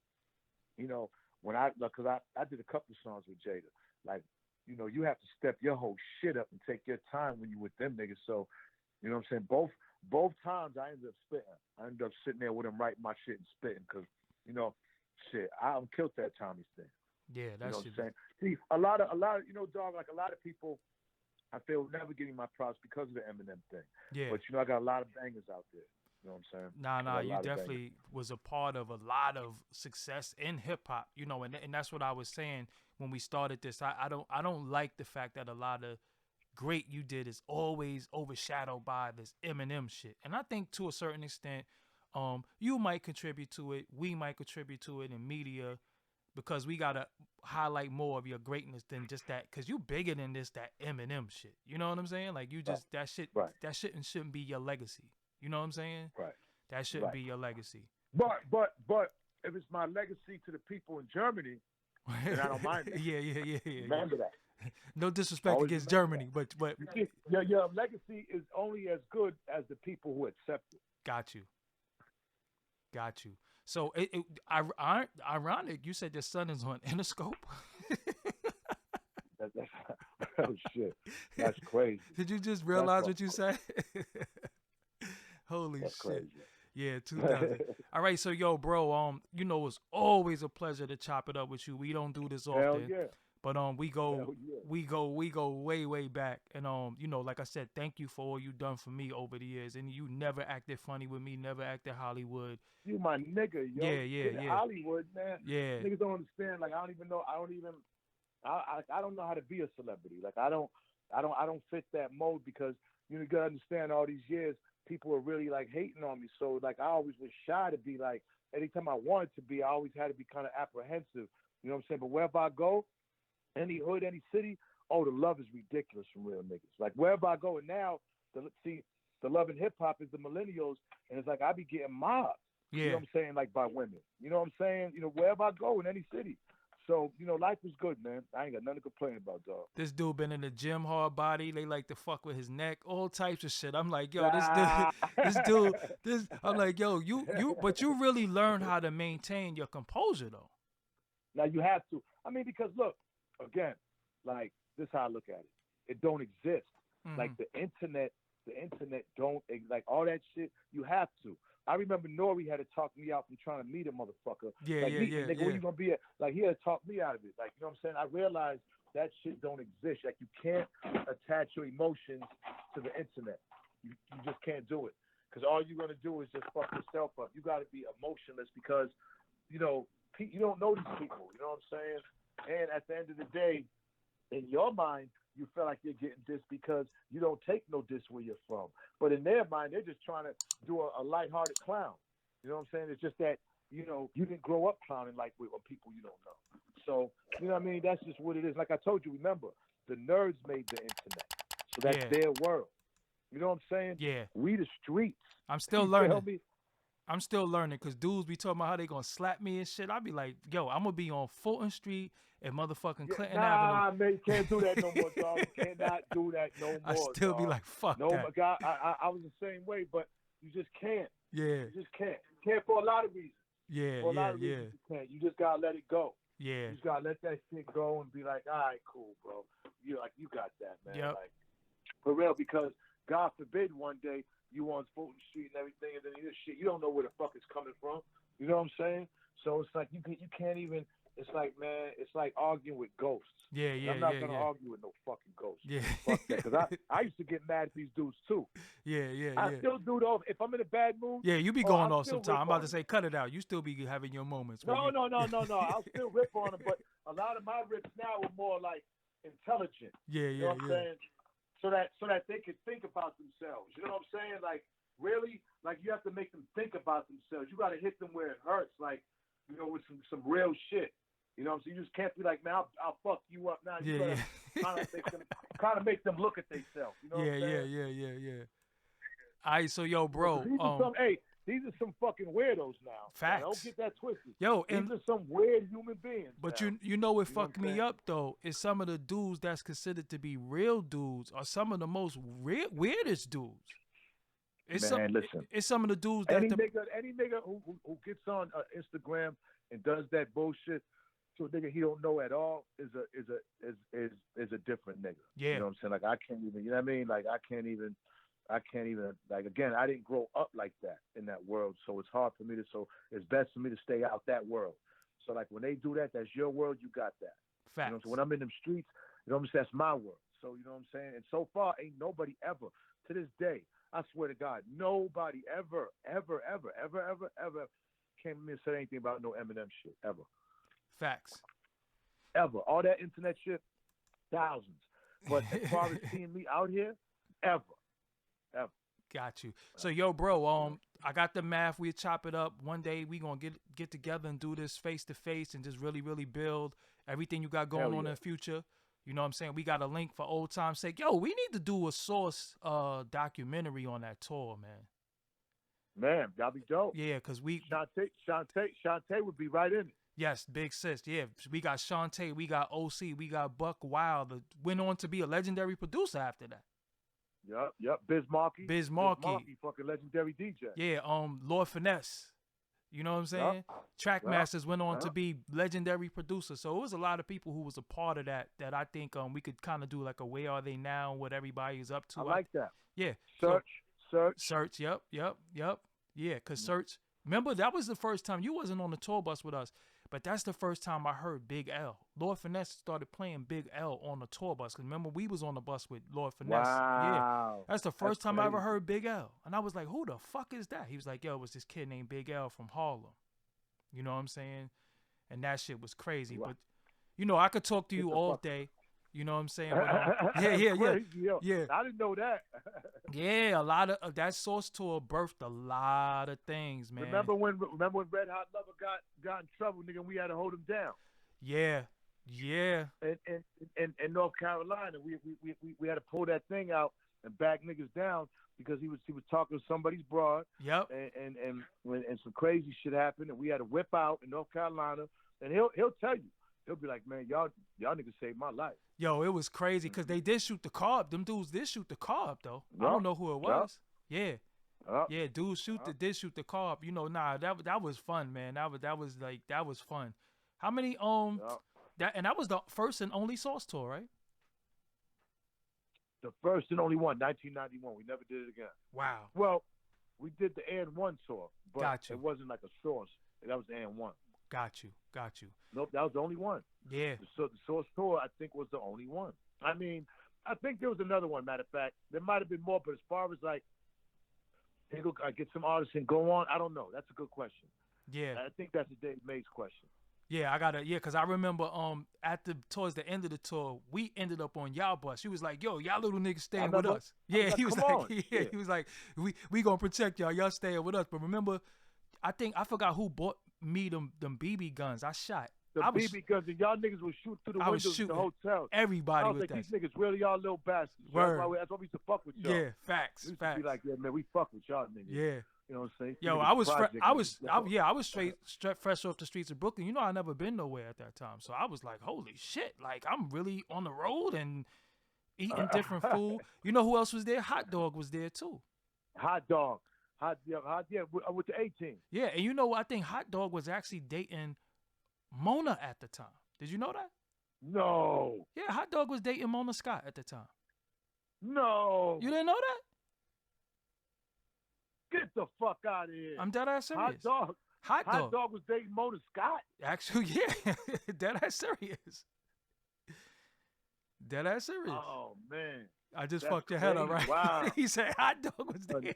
S2: when I did a couple of songs with Jada, like, you have to step your whole shit up and take your time when you with them niggas. So, you know what I'm saying? Both times I ended up spitting. I ended up sitting there with them writing my shit and spitting because, shit, I killed that Tommy's thing.
S1: Yeah, that's
S2: what I'm saying. See, a lot of dog, like a lot of people, I feel never getting my props because of the Eminem thing.
S1: Yeah.
S2: But I got a lot of bangers out there. You know what I'm saying?
S1: Nah, you definitely was a part of a lot of success in hip hop. And that's what I was saying when we started this. I don't like the fact that a lot of great you did is always overshadowed by this Eminem shit. And I think to a certain extent, you might contribute to it. We might contribute to it in media because we gotta highlight more of your greatness than just that. Because you bigger than that Eminem shit. You know what I'm saying? Like you just that shit.
S2: Right.
S1: That shouldn't be your legacy. You know what I'm saying?
S2: Right.
S1: That shouldn't be your legacy.
S2: But if it's my legacy to the people in Germany, then I don't mind that.
S1: Yeah.
S2: Remember that.
S1: No disrespect against Germany, but
S2: your legacy is only as good as the people who accept it.
S1: Got you. So ironic. You said your son is on Interscope.
S2: Oh shit, that's crazy.
S1: Did you just realize what you said? Holy
S2: that's
S1: shit.
S2: Crazy.
S1: Yeah, 2000. All right, so yo, bro, it's always a pleasure to chop it up with you. We don't do this often.
S2: Hell yeah.
S1: But we go way back, and like I said, thank you for all you done for me over the years, and you never acted funny with me, never acted Hollywood.
S2: You my nigga, yo.
S1: Yeah.
S2: Hollywood, man.
S1: Yeah.
S2: Niggas don't understand. Like I don't know how to be a celebrity. Like I don't fit that mold because you gotta understand all these years people are really like hating on me. So like I always was shy to be like. Anytime I wanted to be, I always had to be kind of apprehensive. You know what I'm saying? But wherever I go. Any hood, any city, the love is ridiculous from real niggas. Like wherever I go, and now the love in hip hop is the millennials, and it's like I be getting mobbed.
S1: Yeah.
S2: You know what I'm saying? Like by women. You know what I'm saying? Wherever I go in any city. So life is good, man. I ain't got nothing to complain about, dog.
S1: This dude been in the gym, hard body. They like to fuck with his neck, all types of shit. I'm like, yo, this dude. I'm like, yo, but you really learn how to maintain your composure though.
S2: Now you have to. I mean, because look. Again, like this is how I look at it. It don't exist.
S1: Mm-hmm.
S2: Like the internet don't like all that shit. You have to. I remember Nori had to talk me out from trying to meet a motherfucker.
S1: Yeah.
S2: Nigga, where you gonna be at? Like he had to talk me out of it. Like you know what I'm saying? I realized that shit don't exist. Like you can't attach your emotions to the internet. You just can't do it. Because all you're gonna do is just fuck yourself up. You gotta be emotionless because you don't know these people. You know what I'm saying? And at the end of the day, in your mind, you feel like you're getting dissed because you don't take no diss where you're from. But in their mind, they're just trying to do a lighthearted clown. You know what I'm saying? It's just that, you didn't grow up clowning like with people you don't know. So, you know what I mean? That's just what it is. Like I told you, remember, the nerds made the internet. So that's their world. You know what I'm saying?
S1: Yeah.
S2: We the streets.
S1: I'm still learning. I'm still learning because dudes be talking about how they gonna slap me and shit. I be like, yo, I'm gonna be on Fulton Street and motherfucking Clinton Avenue.
S2: Nah, man, you can't do that no more, dog. You cannot do that no more.
S1: I still be like, fuck that.
S2: God, I was the same way, but you just can't.
S1: Yeah.
S2: You just can't. You can't for a lot of reasons.
S1: Yeah,
S2: for a lot of reasons you can't. You just gotta let it go.
S1: Yeah.
S2: You just gotta let that shit go and be like, all right, cool, bro. You got that, man.
S1: Yep.
S2: Like, For real, because God forbid one day you on Fulton Street and everything, and then this shit, you don't know where the fuck it's coming from. You know what I'm saying? So it's like you can't even. It's like, man, it's like arguing with ghosts.
S1: Yeah, yeah,
S2: I'm not
S1: yeah,
S2: gonna
S1: yeah.
S2: argue with no fucking ghosts.
S1: Yeah.
S2: Fuck that, because I used to get mad at these dudes too.
S1: Yeah, yeah,
S2: I
S1: yeah.
S2: still do though. If I'm in a bad mood,
S1: Yeah, you be
S2: oh,
S1: going
S2: I'll
S1: off
S2: still
S1: sometime.
S2: rip
S1: I'm about
S2: on
S1: to
S2: them.
S1: say, cut it out. You still be having your moments. Where
S2: No.
S1: you...
S2: I'll still rip on them, but a lot of my rips now are more like intelligent.
S1: Yeah,
S2: You know
S1: yeah,
S2: what I'm
S1: yeah.
S2: saying? So that they can think about themselves. You know what I'm saying? Like really, like you have to make them think about themselves. You got to hit them where it hurts, like with some real shit. You know what I'm saying? You just can't be like, man, I'll fuck you up now. You
S1: Yeah,
S2: gotta kind of make them look at themselves. You know what I'm saying?
S1: Yeah. All right, so yo, bro.
S2: These are some fucking weirdos now.
S1: Facts.
S2: Don't get that twisted.
S1: Yo,
S2: these are some weird human beings.
S1: But
S2: now.
S1: you know what
S2: You know
S1: fucked
S2: what I'm
S1: me
S2: saying?
S1: up though is some of the dudes that's considered to be real dudes are some of the most weirdest dudes.
S2: Listen.
S1: It's some of the dudes that
S2: any nigga who gets on Instagram and does that bullshit to a nigga he don't know at all is a different nigga.
S1: Yeah.
S2: You know what I'm saying? Like I can't even. You know what I mean? Like I can't even. Like again, I didn't grow up like that in that world, so it's hard for me to. So it's best for me to stay out that world. So like when they do that, that's your world. You got that.
S1: Facts.
S2: You know, so when I'm in them streets, you know what I'm saying? That's my world. So you know what I'm saying? And so far, ain't nobody ever to this day. I swear to God, nobody ever came to me and said anything about no Eminem shit ever.
S1: Facts.
S2: Ever. All that internet shit, thousands. But as far as seeing me out here, ever.
S1: Got you. So yo, bro, I got the math. We'll chop it up. One day we gonna get together and do this face to face and just really, really build everything you got going on in the future. You know what I'm saying? We got a link for old time's sake. Yo, we need to do a Source documentary on that tour, man.
S2: Man, that'd be dope.
S1: Yeah, because
S2: Shantae would be right in it.
S1: Yes, big sis. Yeah, we got Shantae, we got OC, we got Buck Wild. Went on to be a legendary producer after that.
S2: Yep. Biz Markie, fucking legendary DJ.
S1: Yeah, Lord Finesse. You know what I'm saying? Trackmasters went on to be legendary producers. So it was a lot of people who was a part of that I think we could kind of do like a Where Are They Now, what everybody's up to.
S2: I like that.
S1: Yeah.
S2: Search.
S1: Yep. Yeah, because Search. Remember, that was the first time you wasn't on the tour bus with us, but that's the first time I heard Big L. Lord Finesse started playing Big L on the tour bus. Because remember, we was on the bus with Lord Finesse.
S2: Wow.
S1: Yeah. That's the first time I ever heard Big L. And I was like, who the fuck is that? He was like, yo, it was this kid named Big L from Harlem. You know what I'm saying? And that shit was crazy. Wow. But, I could talk to you all day. You know what I'm saying? But, yeah.
S2: I didn't know that.
S1: Yeah, a lot of that Source tour birthed a lot of things, man.
S2: Remember when Red Hot Lover got in trouble, nigga? We had to hold him down.
S1: Yeah.
S2: In North Carolina, we had to pull that thing out and back niggas down because he was talking to somebody's broad.
S1: Yep.
S2: And some crazy shit happened, and we had to whip out in North Carolina, and he'll tell you. He'll be like, man, y'all niggas saved my life.
S1: Yo, it was crazy because they did shoot the car up. Them dudes did shoot the car up, though. I don't know who it was. Yeah. Yeah, dudes did shoot the car up. That was fun, man. That was fun. How many that was the first and only Source tour, right?
S2: The first and only one, 1991. We never did it again.
S1: Wow.
S2: Well, we did the And One tour, but
S1: Gotcha.
S2: It wasn't like a Source. That was the And One.
S1: Got you.
S2: Nope, that was the only one.
S1: Yeah.
S2: The Source tour, I think, was the only one. I mean, I think there was another one. Matter of fact, there might have been more, but as far as like, get some artists and go on, I don't know. That's a good question.
S1: Yeah.
S2: I think that's a Dave Mays question.
S1: Yeah, because I remember towards the end of the tour, we ended up on y'all bus. He was like, yo, y'all little niggas staying with us. Yeah, he was like, he was like, we gonna protect y'all. Y'all staying with us. But remember, I forgot who bought me them BB guns. I shot.
S2: BB guns, and y'all niggas would shoot through the windows of the hotel.
S1: Everybody
S2: I was
S1: with
S2: like,
S1: that.
S2: These niggas really y'all little bastards.
S1: Word.
S2: That's why we used to fuck with y'all.
S1: Yeah, facts.
S2: We used to be like, yeah, man, we fuck with y'all niggas.
S1: Yeah.
S2: You know what I'm saying?
S1: Yo, I was straight fresh off the streets of Brooklyn. I never been nowhere at that time. So I was like, holy shit, like I'm really on the road and eating different food. You know who else was there? Hot Dog was there too.
S2: Hot Dog, with the 18.
S1: Yeah, and I think Hot Dog was actually dating Mona at the time. Did you know that?
S2: No.
S1: Yeah, Hot Dog was dating Mona Scott at the time.
S2: No.
S1: You didn't know that?
S2: Get the fuck out of here.
S1: I'm dead ass serious.
S2: Hot dog.
S1: Hot dog.
S2: Dog was dating Mona Scott.
S1: Actually, yeah. Dead ass serious. Dead ass serious.
S2: Oh man.
S1: I just
S2: That's
S1: fucked your head up, right?
S2: crazy. Wow.
S1: He said hot dog was there.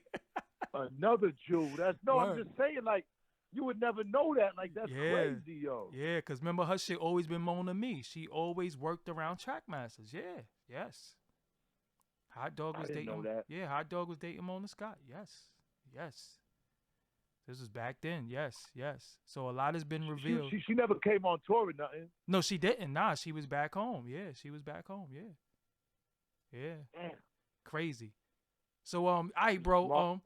S2: Another Jew. I'm
S1: Word.
S2: just saying, like, you would never know that. Like, that's crazy, yo.
S1: Yeah, because remember her shit always been Mona me. She always worked around Trackmasters. Yeah. Yes. Hot dog was
S2: I didn't
S1: dating.
S2: know that.
S1: Yeah, Hot dog was dating Mona Scott. Yes. Yes. This was back then. Yes. Yes. So a lot has been revealed.
S2: She never came on tour or nothing.
S1: No, she didn't. Nah, she was back home. Yeah, she was back home. Yeah. Yeah.
S2: Damn.
S1: Crazy. So all right, bro.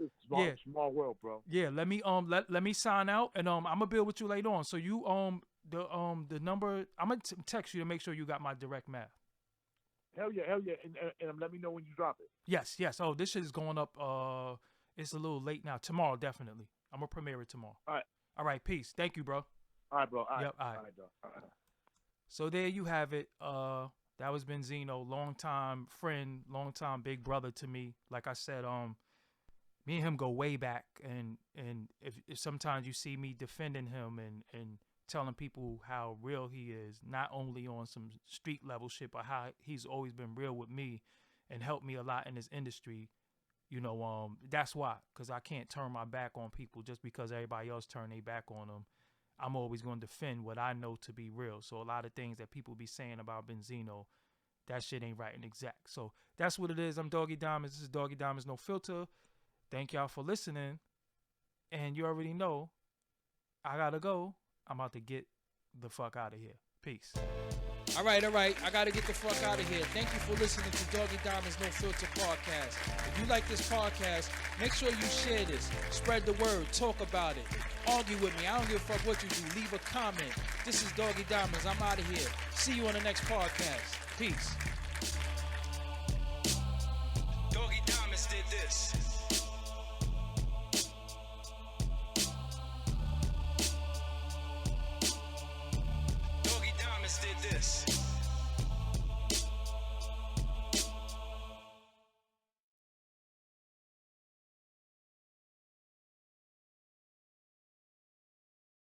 S2: Small world, bro.
S1: Yeah, let me let me sign out, and I'm gonna build with you later on. So you the number, I'm gonna text you to make sure you got my direct math.
S2: Hell yeah, and let me know when you drop it.
S1: Yes. Oh, this shit is going up. It's a little late now. Tomorrow, definitely. I'm gonna premiere it tomorrow. All right. Peace. Thank you, bro.
S2: All right, bro. All right.
S1: Yep. All right.
S2: All right.
S1: So there you have it. That was Benzino, longtime friend, longtime big brother to me. Like I said, me and him go way back, and if sometimes you see me defending him and telling people how real he is, not only on some street level shit, but how he's always been real with me and helped me a lot in this industry. You know, that's why, because I can't turn my back on people just because everybody else turn their back on them. I'm always going to defend what I know to be real. So a lot of things that people be saying about Benzino, that shit ain't right and exact. So that's what it is. I'm Doggie Diamonds. This is Doggie Diamonds No Filter. Thank y'all for listening. And you already know, I got to go. I'm about to get the fuck out of here. Peace. All right. I got to get the fuck out of here. Thank you for listening to Doggie Diamonds No Filter podcast. If you like this podcast, make sure you share this. Spread the word. Talk about it. Argue with me. I don't give a fuck what you do. Leave a comment. This is Doggie Diamonds. I'm out of here. See you on the next podcast. Peace. Doggie Diamonds did this. Doggie Diamonds did this.